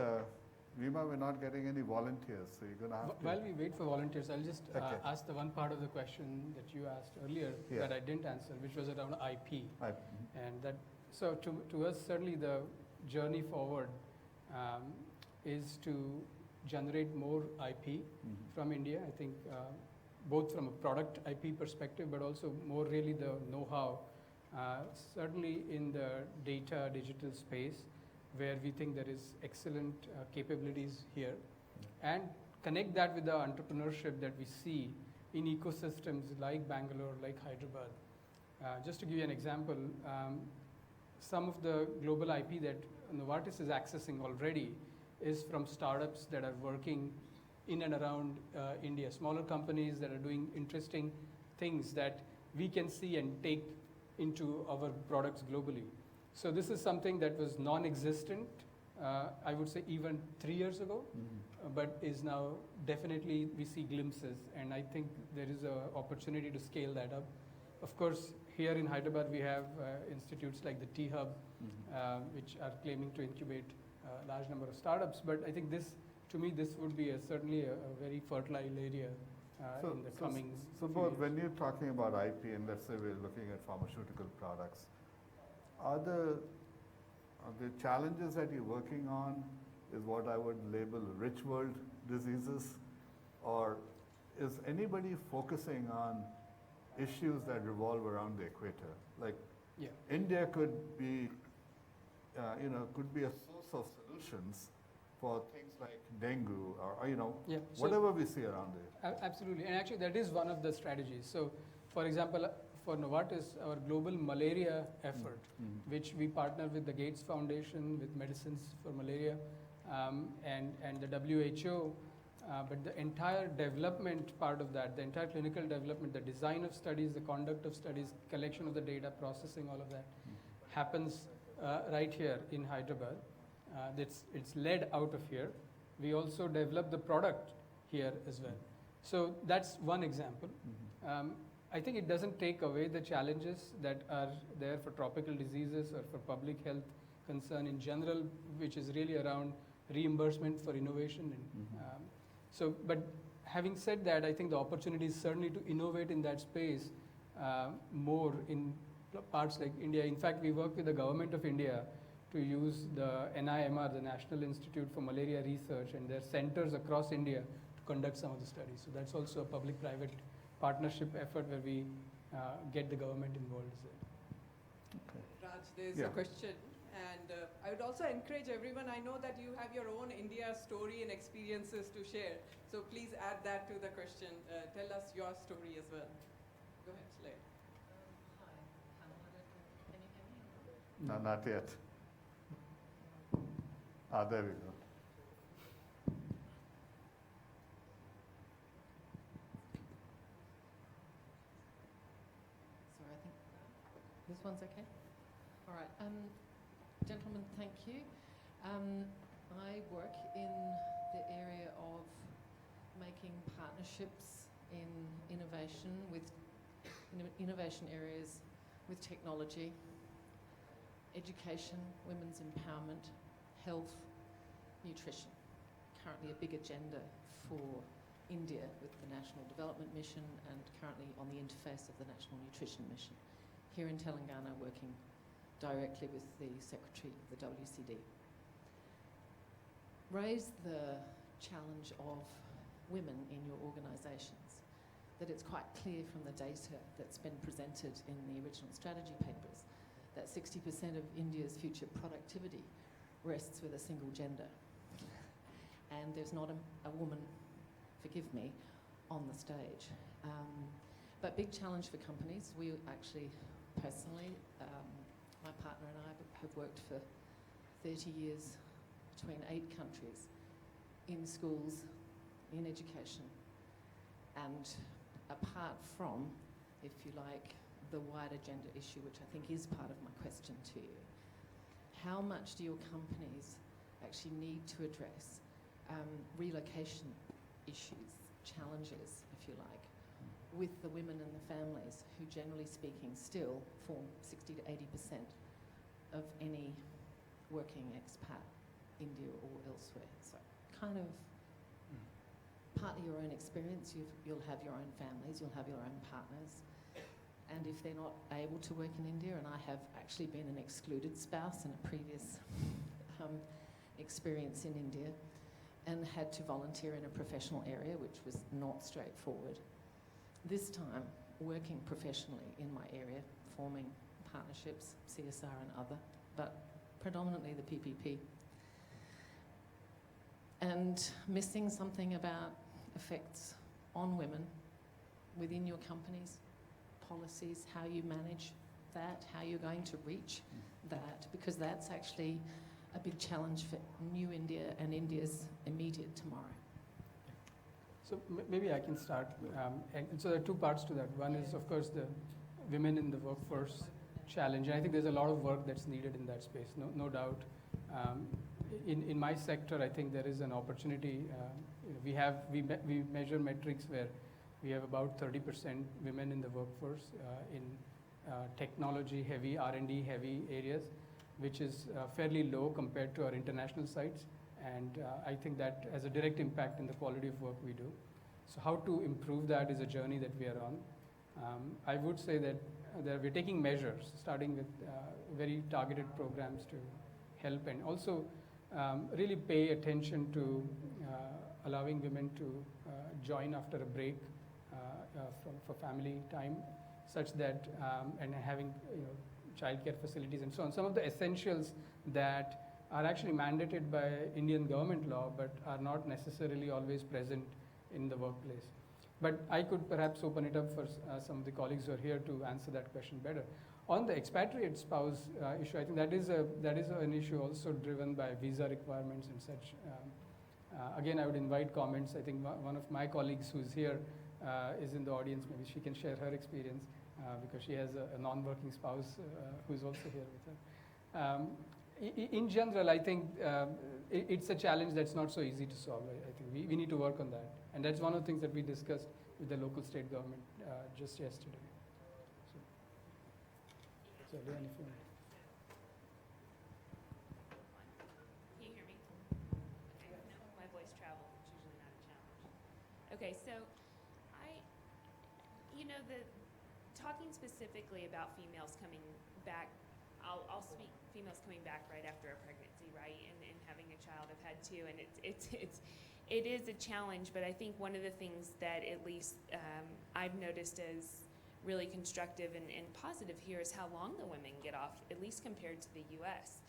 Vima, we're not getting any volunteers, so you're going to have to... While we wait for volunteers, I'll just ask the one part of the question that you asked earlier that I didn't answer, which was around IP. And that, so to us, certainly the journey forward is to generate more IP from India. I think both from a product IP perspective, but also more really the know-how, certainly in the data digital space, where we think there is excellent capabilities here, and connect that with the entrepreneurship that we see in ecosystems like Bangalore, like Hyderabad. Just to give you an example, some of the global IP that Novartis is accessing already is from startups that are working in and around India, smaller companies that are doing interesting things that we can see and take into our products globally. So this is something that was non-existent, I would say even 3 years ago, but is now definitely, we see glimpses, and I think there is an opportunity to scale that up. Of course, here in Hyderabad, we have institutes like the T-Hub, which are claiming to incubate a large number of startups, but I think this, to me, this would be certainly a very fertile area in the coming So both, when you're talking about IP, and let's say we're looking at pharmaceutical products, are the challenges that you're working on is what I would label rich world diseases, or is anybody focusing on issues that revolve around the equator? Like India could be, you know, could be a source of solutions for things like dengue or you know, whatever we see around there. Absolutely, and actually that is one of the strategies. So, for example, for Novartis, our global malaria effort, which we partner with the Gates Foundation, with Medicines for Malaria, and the WHO. But the entire development part of that, the entire clinical development, the design of studies, the conduct of studies, collection of the data, processing, all of that, happens right here in Hyderabad. It's led out of here. We also develop the product here as well. So that's one example. I think it doesn't take away the challenges that are there for tropical diseases or for public health concern in general, which is really around reimbursement for innovation. And, but having said that, I think the opportunity is certainly to innovate in that space more in parts like India. In fact, we work with the government of India to use the NIMR, the National Institute for Malaria Research, and their centers across India to conduct some of the studies. So that's also a public-private partnership effort where we get the government involved as well. Okay. Raj, there's Yeah. a question. And I would also encourage everyone, I know that you have your own India story and experiences to share. So please add that to the question. Tell us your story as well. Go ahead, Slade. Hi, can you hear me? No, not yet. There we go. Sorry, I think this one's okay. All right, gentlemen, thank you. I work in the area of making partnerships in innovation areas with technology, education, women's empowerment, health, nutrition. Currently a big agenda for India with the National Development Mission and currently on the interface of the National Nutrition Mission. Here in Telangana, working directly with the Secretary of the WCD. Raise the challenge of women in your organisations, that it's quite clear from the data that's been presented in the original strategy papers that 60% of India's future productivity rests with a single gender. And there's not a woman, forgive me, on the stage. But big challenge for companies. We actually, personally, my partner and I have worked for 30 years between 8 countries in schools, in education, and apart from, if you like, the wider gender issue, which I think is part of my question to you, how much do your companies actually need to address relocation issues, challenges, if you like, with the women and the families who, generally speaking, still form 60 to 80% of any working expat, India or elsewhere. So kind of partly your own experience, you'll have your own families, you'll have your own partners, and if they're not able to work in India, and I have actually been an excluded spouse in a previous experience in India, and had to volunteer in a professional area, which was not straightforward. This time, working professionally in my area, forming partnerships, CSR and other, but predominantly the PPP. And missing something about effects on women within your companies, policies, how you manage that, how you're going to reach that, because that's actually a big challenge for new India and India's immediate tomorrow. So maybe I can start. And so there are 2 parts to that. One is, of course, the women in the workforce challenge. And I think there's a lot of work that's needed in that space, no doubt. In my sector, I think there is an opportunity. We measure metrics where we have about 30% women in the workforce in technology-heavy, R&D-heavy areas, which is fairly low compared to our international sites. And I think that has a direct impact in the quality of work we do. So how to improve that is a journey that we are on. I would say that we're taking measures, starting with very targeted programs to help, and also really pay attention to allowing women to join after a break for family time, such that, and having childcare facilities and so on. Some of the essentials that are actually mandated by Indian government law, but are not necessarily always present in the workplace. But I could perhaps open it up for some of the colleagues who are here to answer that question better. On the expatriate spouse issue, I think that is an issue also driven by visa requirements and such. Again, I would invite comments. I think one of my colleagues who's here is in the audience. Maybe she can share her experience because she has a non-working spouse who's also here with her. In general, I think it's a challenge that's not so easy to solve. I think we need to work on that. And that's one of the things that we discussed with the local state government just yesterday. So Leanne, if you want. Can you hear me? Okay, no, my voice travels. It's usually not a challenge. Okay, so talking specifically about females coming back, I'll speak females coming back right after a pregnancy, right, and having a child. I've had two, and it is a challenge, but I think one of the things that at least I've noticed as really constructive and positive here is how long the women get off, at least compared to the U.S.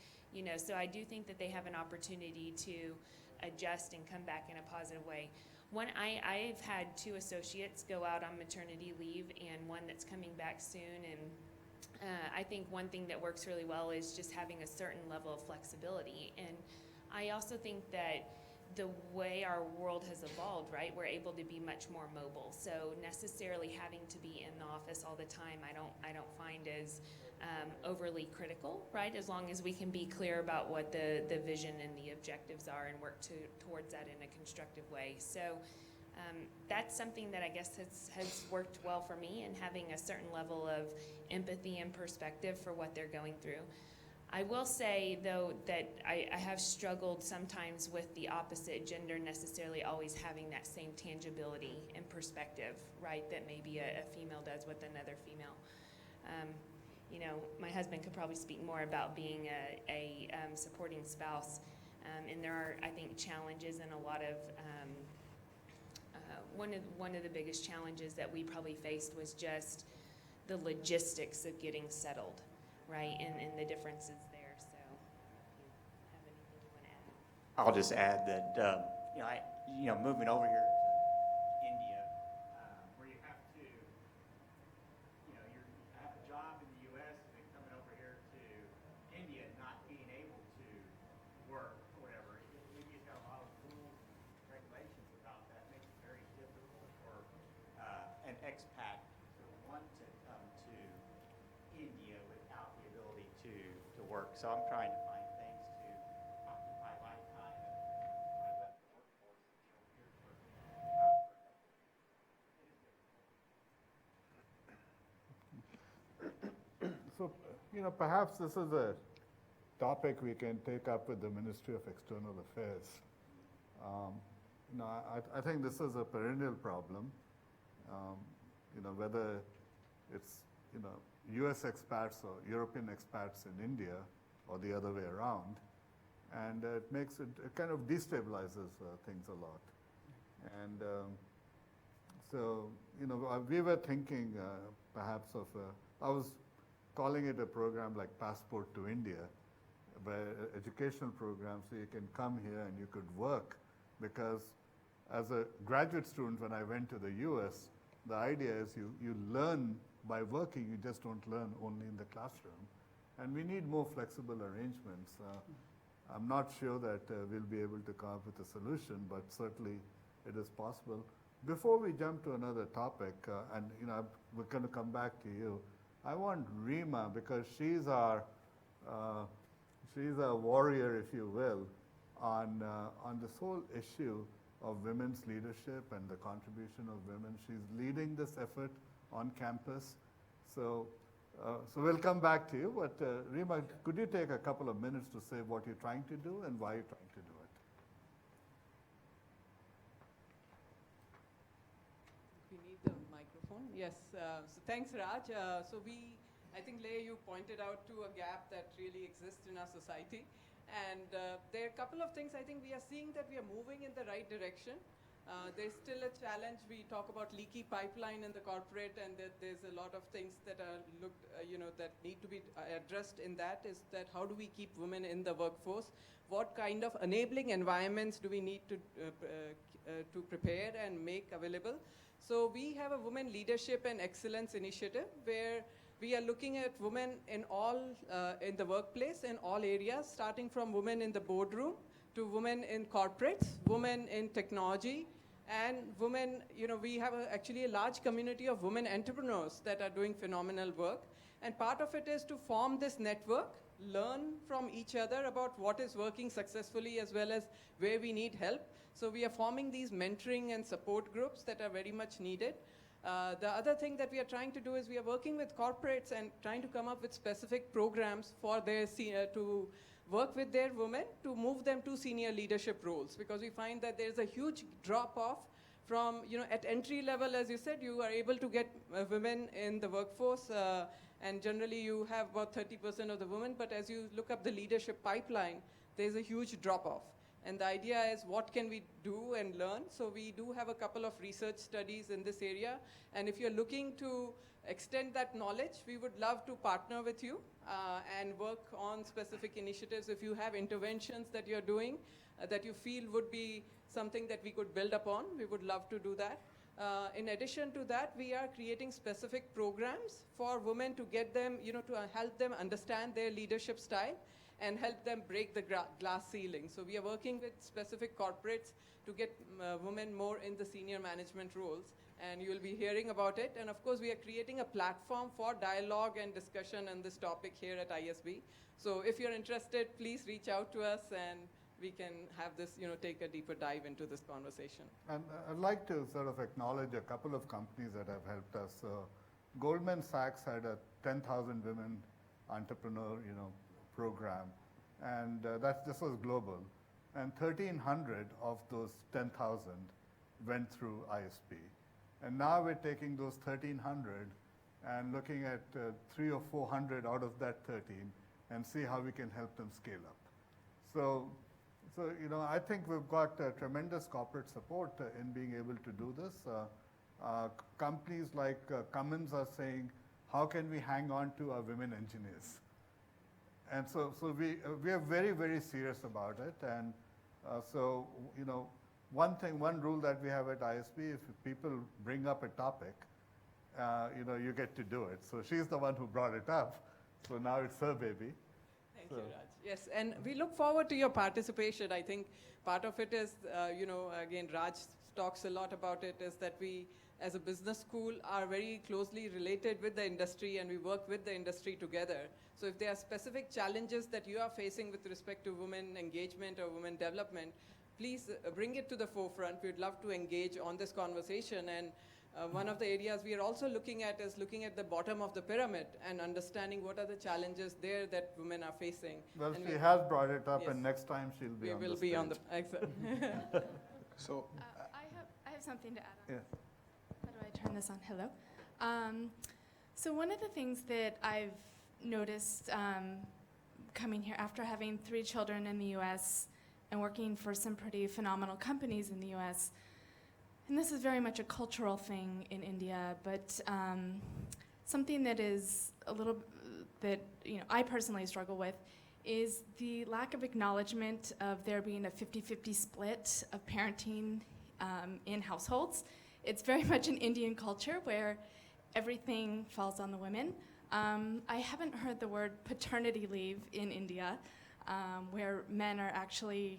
So I do think that they have an opportunity to adjust and come back in a positive way. I've had two associates go out on maternity leave and one that's coming back soon, and I think one thing that works really well is just having a certain level of flexibility. And I also think that the way our world has evolved, right, we're able to be much more mobile. So necessarily having to be in the office all the time, I don't find as overly critical, right, as long as we can be clear about what the vision and the objectives are and work towards that in a constructive way. So that's something that I guess has worked well for me, and having a certain level of empathy and perspective for what they're going through. I will say, though, that I have struggled sometimes with the opposite gender necessarily always having that same tangibility and perspective, right, that maybe a female does with another female. My husband could probably speak more about being a supporting spouse, and there are, I think, challenges and a lot of one of the biggest challenges that we probably faced was just the logistics of getting settled, right, and the differences there. So, have anything you want to add? I'll just add that moving over here to India, where you have to, you have a job in the U.S. and then coming over here to India, not being able to work or whatever. We just have a lot of rules and regulations about that. Makes it very difficult for an expat to want to come to India without the ability to work. So I'm trying to find things to occupy my time. And I left the workforce here for So, perhaps this is a topic we can take up with the Ministry of External Affairs. I think this is a perennial problem. Whether it's U.S. expats or European expats in India, or the other way around, and it kind of destabilizes things a lot. And so we were thinking perhaps of I was calling it a program like Passport to India, where educational program, so you can come here and you could work, because as a graduate student, when I went to the U.S., the idea is you learn by working, you just don't learn only in the classroom. And we need more flexible arrangements. I'm not sure that we'll be able to come up with a solution, but certainly it is possible. Before we jump to another topic, we're going to come back to you, I want Rima, because she's a warrior, if you will, on this whole issue of women's leadership and the contribution of women. She's leading this effort on campus. So we'll come back to you, but Rima, could you take a couple of minutes to say what you're trying to do and why you're trying to do it? We need the microphone. Yes, so thanks, Raj. I think, Leigh, you pointed out to a gap that really exists in our society. And there are a couple of things I think we are seeing that we are moving in the right direction. There's still a challenge. We talk about leaky pipeline in the corporate, and that there's a lot of things that are that need to be addressed in that, is that how do we keep women in the workforce? What kind of enabling environments do we need to prepare and make available So we have a Women Leadership and Excellence Initiative where we are looking at women in all, in the workplace, in all areas, starting from women in the boardroom to women in corporates, women in technology, and women, we have actually a large community of women entrepreneurs that are doing phenomenal work. And part of it is to form this network, learn from each other about what is working successfully as well as where we need help. So we are forming these mentoring and support groups that are very much needed. The other thing that we are trying to do is we are working with corporates and trying to come up with specific programs for their to work with their women to move them to senior leadership roles, because we find that there's a huge drop-off from, at entry level, as you said, you are able to get women in the workforce, and generally you have about 30% of the women, but as you look up the leadership pipeline, there's a huge drop-off. And the idea is what can we do and learn? So we do have a couple of research studies in this area. And if you're looking to extend that knowledge, we would love to partner with you and work on specific initiatives. If you have interventions that you're doing that you feel would be something that we could build upon, we would love to do that. In addition to that, we are creating specific programs for women to get them, to help them understand their leadership style and help them break the glass ceiling. So we are working with specific corporates to get women more in the senior management roles, and you will be hearing about it. And of course, we are creating a platform for dialogue and discussion on this topic here at ISB. So if you're interested, please reach out to us and we can have this, take a deeper dive into this conversation. And I'd like to sort of acknowledge a couple of companies that have helped us. Goldman Sachs had a 10,000 women entrepreneur, program, and this was global. And 1,300 of those 10,000 went through ISP. And now we're taking those 1,300 and looking at 300 or 400 out of that 13 and see how we can help them scale up. So I think we've got tremendous corporate support in being able to do this. Companies like Cummins are saying, how can we hang on to our women engineers? And so we are very, very serious about it. And one rule that we have at ISB, if people bring up a topic, you get to do it. So she's the one who brought it up. So now it's her baby. Thank you, Raj. Yes, and we look forward to your participation. I think part of it is, again, Raj talks a lot about it, is that we, as a business school, are very closely related with the industry and we work with the industry together. So if there are specific challenges that you are facing with respect to women engagement or women development, please bring it to the forefront. We'd love to engage on this conversation. And one of the areas we are also looking at is looking at the bottom of the pyramid and understanding what are the challenges there that women are facing. Well, and she has brought it up, yes, and next time she'll be on the stage. We will be on the, excellent. So I have something to add on. Yes. How do I turn this on? Hello. So one of the things that I've noticed coming here after having 3 children in the U.S. and working for some pretty phenomenal companies in the U.S., and this is very much a cultural thing in India, but something that is a little that I personally struggle with is the lack of acknowledgement of there being a 50-50 split of parenting in households. It's very much an Indian culture where everything falls on the women. I haven't heard the word paternity leave in India, where men are actually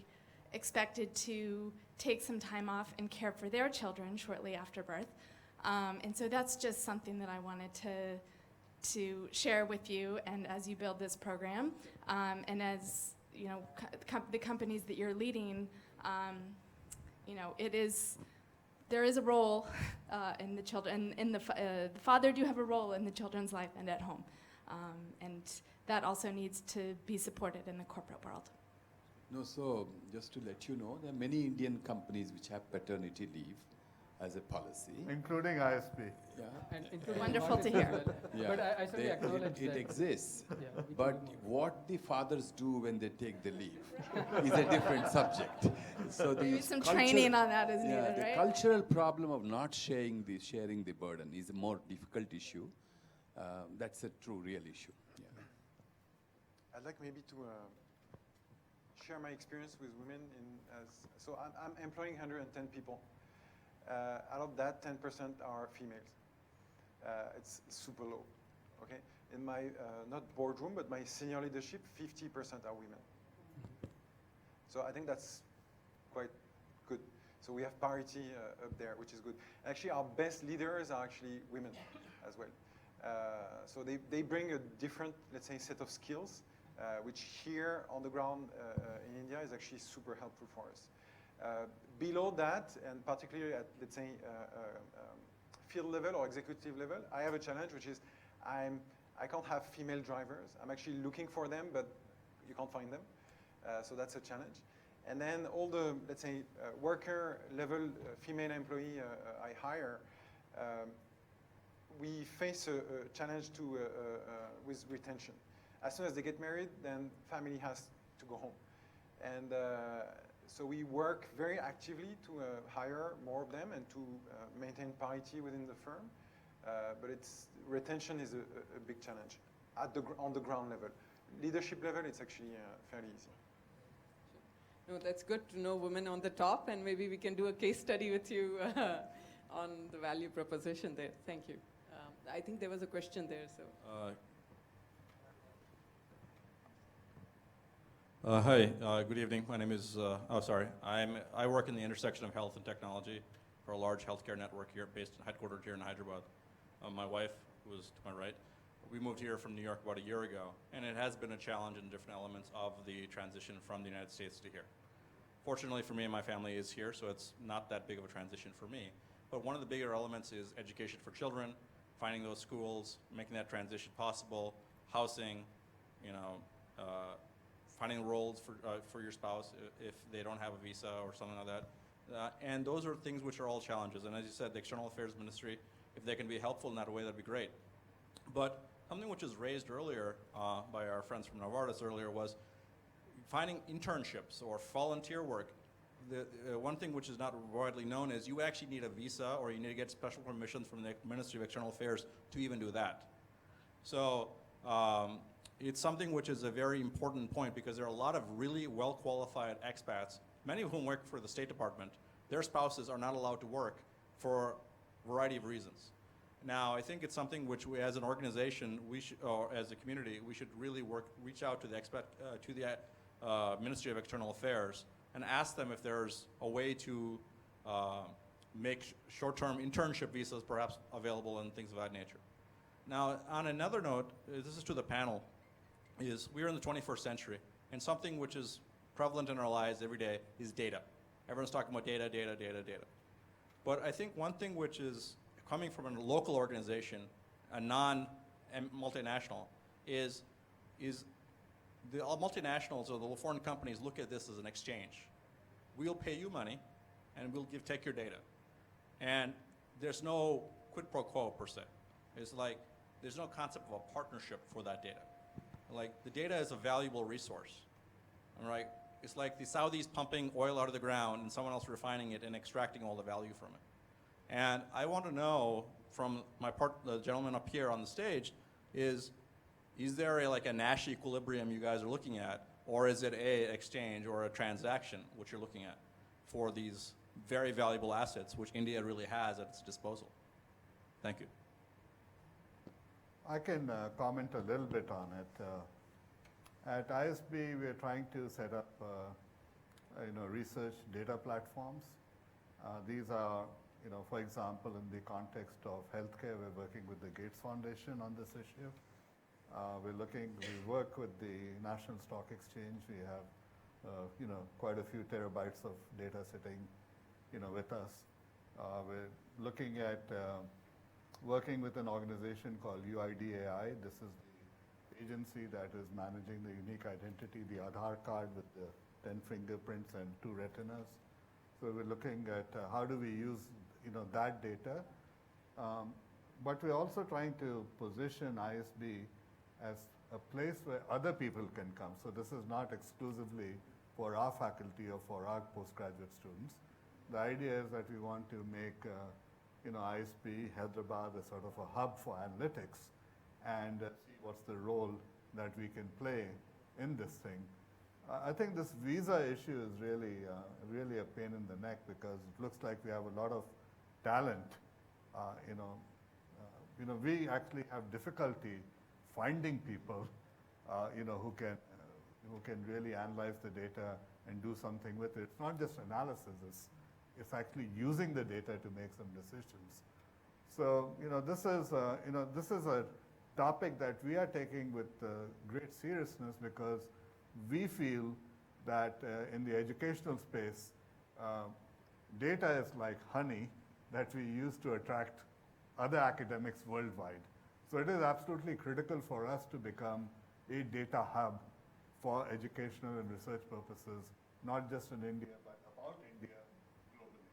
expected to take some time off and care for their children shortly after birth. And so that's just something that I wanted to share with you, and as you build this program, and as the companies that you're leading, there is a role in the children, and the father do have a role in the children's life and at home, and that also needs to be supported in the corporate world. No, so just to let you know, there are many Indian companies which have paternity leave as a policy. Including ISP. Yeah. And including Wonderful to Novartis hear. as well. Yeah. But I certainly acknowledge it that. exists. Yeah, we can But do more. what the fathers do when they take the leave is a different subject. So Maybe the some training on that is yeah, needed, the right? cultural problem of not sharing the burden is a more difficult issue. That's a true, real issue. Yeah. I'd like maybe to share my experience with women so I'm employing 110 people. Out of that, 10% are females. It's super low. Okay, in my not boardroom, but my senior leadership, 50% are women. So I think that's quite good. So we have parity up there, which is good. Actually, our best leaders are actually women as well. So they bring a different, let's say, set of skills, which here on the ground in India is actually super helpful for us. Below that, and particularly at, let's say, field level or executive level, I have a challenge, which is I can't have female drivers. I'm actually looking for them, but you can't find them. So that's a challenge. And then all the, let's say, worker level female employee I hire, we face a challenge with retention. As soon as they get married, then family has to go home. And so we work very actively to hire more of them and to maintain parity within the firm. But retention is a big challenge on the ground level. Leadership level, it's actually fairly easy. No, that's good to know women on the top, and maybe we can do a case study with you on the value proposition there. Thank you. I think there was a question there. So. Hi, good evening. My name is, I work in the intersection of health and technology for a large healthcare network here, headquartered here in Hyderabad. My wife, who is to my right, we moved here from New York about a year ago, and it has been a challenge in different elements of the transition from the United States to here. Fortunately for me, my family is here, so it's not that big of a transition for me. But one of the bigger elements is education for children, finding those schools, making that transition possible, housing, finding roles for your spouse if they don't have a visa or something like that. And those are things which are all challenges. And as you said, the External Affairs Ministry, if they can be helpful in that way, that'd be great. But something which was raised earlier by our friends from Novartis earlier was finding internships or volunteer work. The one thing which is not widely known is you actually need a visa or you need to get special permissions from the Ministry of External Affairs to even do that. So it's something which is a very important point because there are a lot of really well-qualified expats, many of whom work for the State Department. Their spouses are not allowed to work for a variety of reasons. Now, I think it's something which we, as an organization, or as a community, we should really reach out to the Ministry of External Affairs and ask them if there's a way to make short-term internship visas perhaps available and things of that nature. Now, on another note, this is to the panel, is we're in the 21st century, and something which is prevalent in our lives every day is data. Everyone's talking about data, data, data, data. But I think one thing which is coming from a local organization, a non-multinational, is the multinationals or the foreign companies look at this as an exchange. We'll pay you money, and we'll take your data. And there's no quid pro quo, per se. It's like there's no concept of a partnership for that data. Like, the data is a valuable resource, all right? It's like the Saudis pumping oil out of the ground and someone else refining it and extracting all the value from it. And I want to know from the gentleman up here on the stage is there a Nash equilibrium you guys are looking at, or is it an exchange or a transaction which you're looking at for these very valuable assets which India really has at its disposal? Thank you. I can comment a little bit on it. At ISB, we're trying to set up research data platforms. These are, for example, in the context of healthcare, we're working with the Gates Foundation on this issue. We work with the National Stock Exchange. We have, quite a few terabytes of data sitting, with us. We're looking at working with an organization called UIDAI. This is the agency that is managing the unique identity, the Aadhaar card with the 10 fingerprints and 2 retinas. So we're looking at how do we use, that data. But we're also trying to position ISB as a place where other people can come. So this is not exclusively for our faculty or for our postgraduate students. The idea is that we want to make ISB, Hyderabad, a sort of a hub for analytics and see what's the role that we can play in this thing. I think this visa issue is really a pain in the neck because it looks like we have a lot of talent, we actually have difficulty finding people, who can really analyze the data and do something with it. It's not just analysis; it's actually using the data to make some decisions. So, this is a topic that we are taking with great seriousness because we feel that in the educational space, data is like honey that we use to attract other academics worldwide. So it is absolutely critical for us to become a data hub for educational and research purposes, not just in India, but about India globally.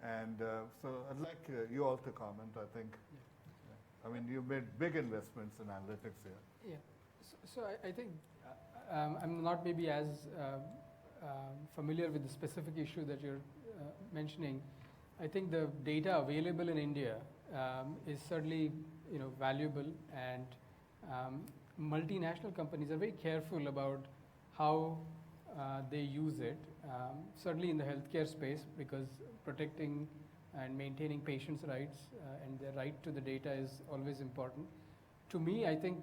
And so I'd like you all to comment, I think. I mean, you've made big investments in analytics here. Yeah. So I think I'm not maybe as familiar with the specific issue that you're mentioning. I think the data available in India is certainly valuable, and multinational companies are very careful about how they use it. Certainly in the healthcare space, because protecting and maintaining patients' rights and their right to the data is always important. To me, I think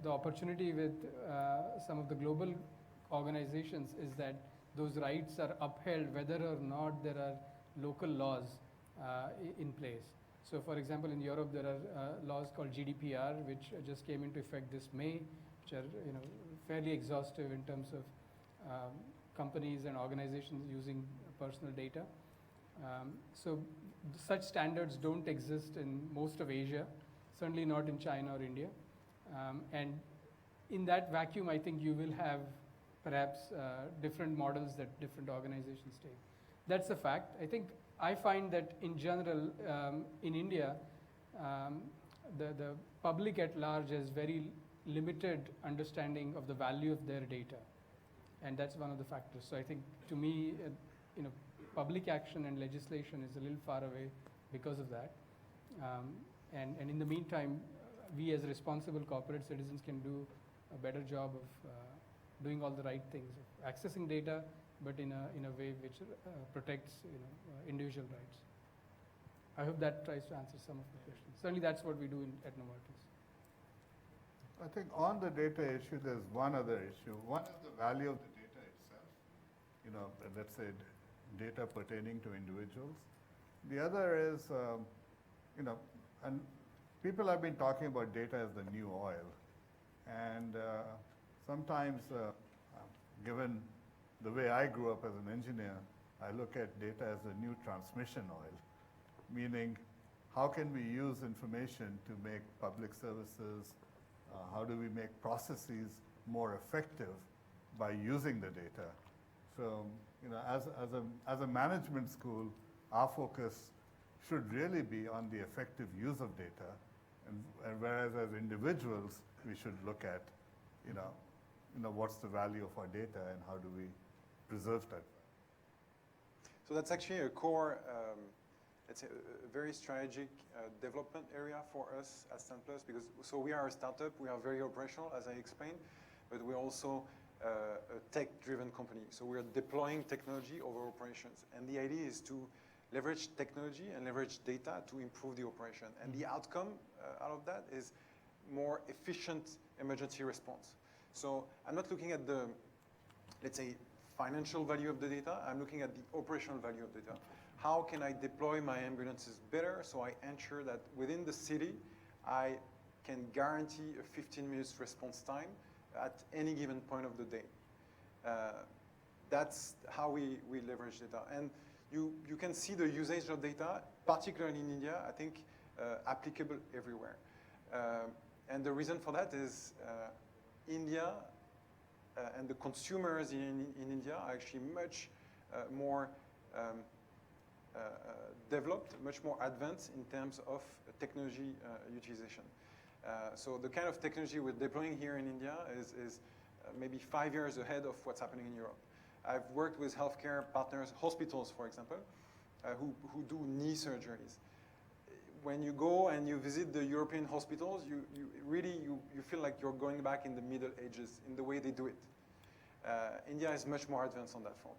the opportunity with some of the global organizations is that those rights are upheld whether or not there are local laws in place. So for example, in Europe, there are laws called GDPR, which just came into effect this May, which are fairly exhaustive in terms of companies and organizations using personal data. So such standards don't exist in most of Asia, certainly not in China or India. And in that vacuum, I think you will have perhaps different models that different organizations take. That's a fact. I find that in general, in India, the public at large has very limited understanding of the value of their data. And that's one of the factors. So I think, to me, public action and legislation is a little far away because of that. And in the meantime, we as responsible corporate citizens can do a better job of doing all the right things, of accessing data, but in a way which protects individual rights. I hope that tries to answer some of the questions. Certainly that's what we do at Novartis. I think on the data issue, there's one other issue. One is the value of the data itself, let's say data pertaining to individuals. The other is, and people have been talking about data as the new oil. And sometimes, given the way I grew up as an engineer, I look at data as the new transmission oil, meaning how can we use information to make public services, how do we make processes more effective by using the data? So, as a management school, our focus should really be on the effective use of data, and whereas as individuals, we should look at, what's the value of our data and how do we preserve that. So that's actually a core, it's a very strategic development area for us at StanPlus, because we are a startup, we are very operational, as I explained, but we're also a tech-driven company. So we're deploying technology over operations. And the idea is to leverage technology and leverage data to improve the operation. And the outcome out of that is more efficient emergency response. So I'm not looking at the, let's say, financial value of the data. I'm looking at the operational value of data. How can I deploy my ambulances better so I ensure that within the city, I can guarantee a 15 minutes response time at any given point of the day. That's how we leverage data. And you can see the usage of data, particularly in India, I think applicable everywhere. And the reason for that is India and the consumers in India are actually much more developed, much more advanced in terms of technology utilization. So the kind of technology we're deploying here in India is maybe 5 years ahead of what's happening in Europe. I've worked with healthcare partners, hospitals, for example, who do knee surgeries. When you go and you visit the European hospitals, you really feel like you're going back in the Middle Ages in the way they do it. India is much more advanced on that front.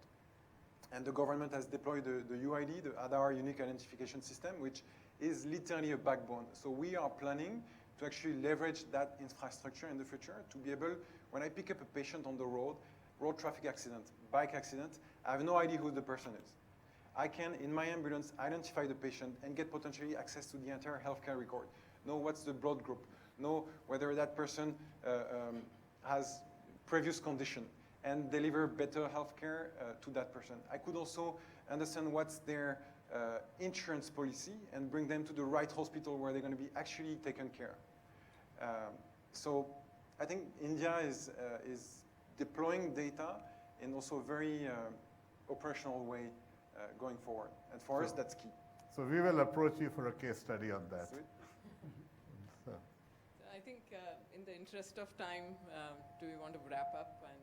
And the government has deployed the UID, the Aadhaar Unique Identification System, which is literally a backbone. So we are planning to actually leverage that infrastructure in the future to be able, when I pick up a patient on the road traffic accident, bike accident, I have no idea who the person is. I can, in my ambulance, identify the patient and get potentially access to the entire healthcare record. Know what's the blood group, know whether that person has previous condition, and deliver better healthcare to that person. I could also understand what's their insurance policy and bring them to the right hospital where they're going to be actually taken care. So I think India is deploying data in also a very operational way going forward. And for us, that's key. So we will approach you for a case study on that. Sweet. So, I think in the interest of time, do we want to wrap up and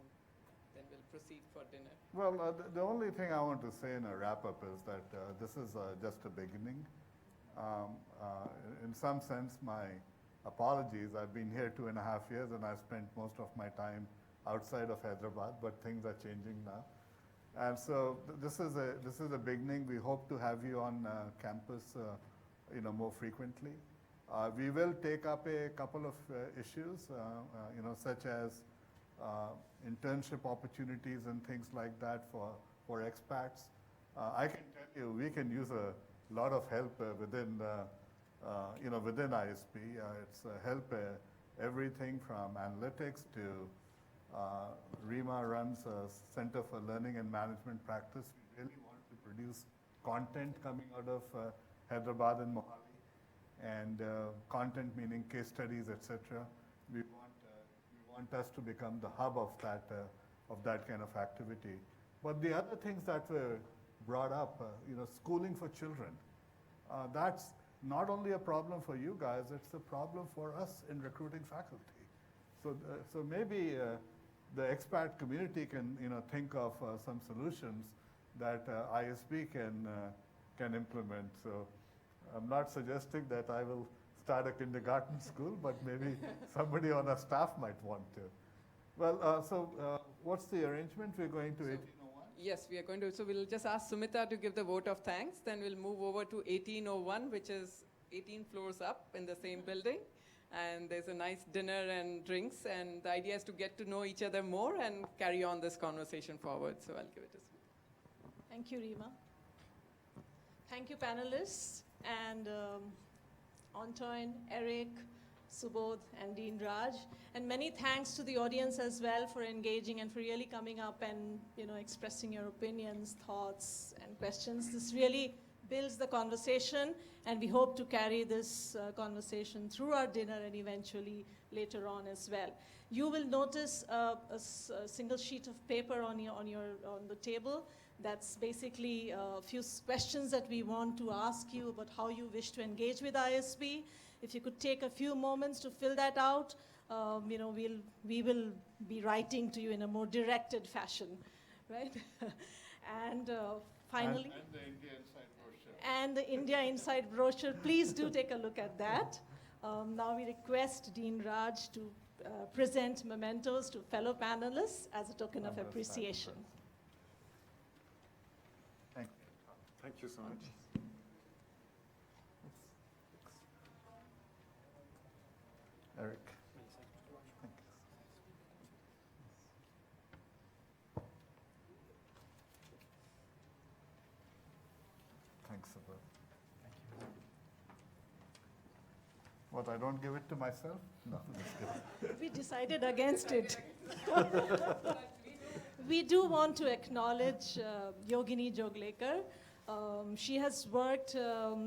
then we'll proceed for dinner? well, the only thing I want to say in a wrap-up is that this is just a beginning. In some sense, my apologies. I've been here 2.5 years and I've spent most of my time outside of Hyderabad, but things are changing now. And so this is a beginning. We hope to have you on campus, more frequently. We will take up a couple of issues, such as internship opportunities and things like that for expats. I can tell you, we can use a lot of help within ISP. It's help everything from analytics to Rima runs a Center for Learning and Management Practice. We really want to produce content coming out of Hyderabad and Mohali, and content meaning case studies, etc. We want us to become the hub of that kind of activity. But the other things that were brought up, schooling for children, that's not only a problem for you guys, it's a problem for us in recruiting faculty. So maybe the expat community can think of some solutions that ISP can implement. So I'm not suggesting that I will start a kindergarten school, but maybe somebody on our staff might want to. Well, what's the arrangement? We're going to 1801? Yes, we are going to. So we'll just ask Sumita to give the vote of thanks. Then we'll move over to 1801, which is 18 floors up in the same building. And there's a nice dinner and drinks. And the idea is to get to know each other more and carry on this conversation forward. So I'll give it to Sumita. Thank you, Rima. Thank you, panelists. And Antoine, Eric, Subodh, and Dean Raj. And many thanks to the audience as well for engaging and for really coming up and expressing your opinions, thoughts, and questions. This really builds the conversation, and we hope to carry this conversation through our dinner and eventually later on as well. You will notice a single sheet of paper on the table. That's basically a few questions that we want to ask you about how you wish to engage with ISP. If you could take a few moments to fill that out, we will be writing to you in a more directed fashion, right? And finally, and the India Inside brochure. And the India Inside brochure. Please do take a look at that. Now we request Dean Raj to present mementos to fellow panelists as a token of appreciation. Thank you. Thank you so much. Eric. Thanks, Subodh. What, I don't give it to myself? No, just kidding. We decided against it. We do want to acknowledge Yogini Joglekar. She has worked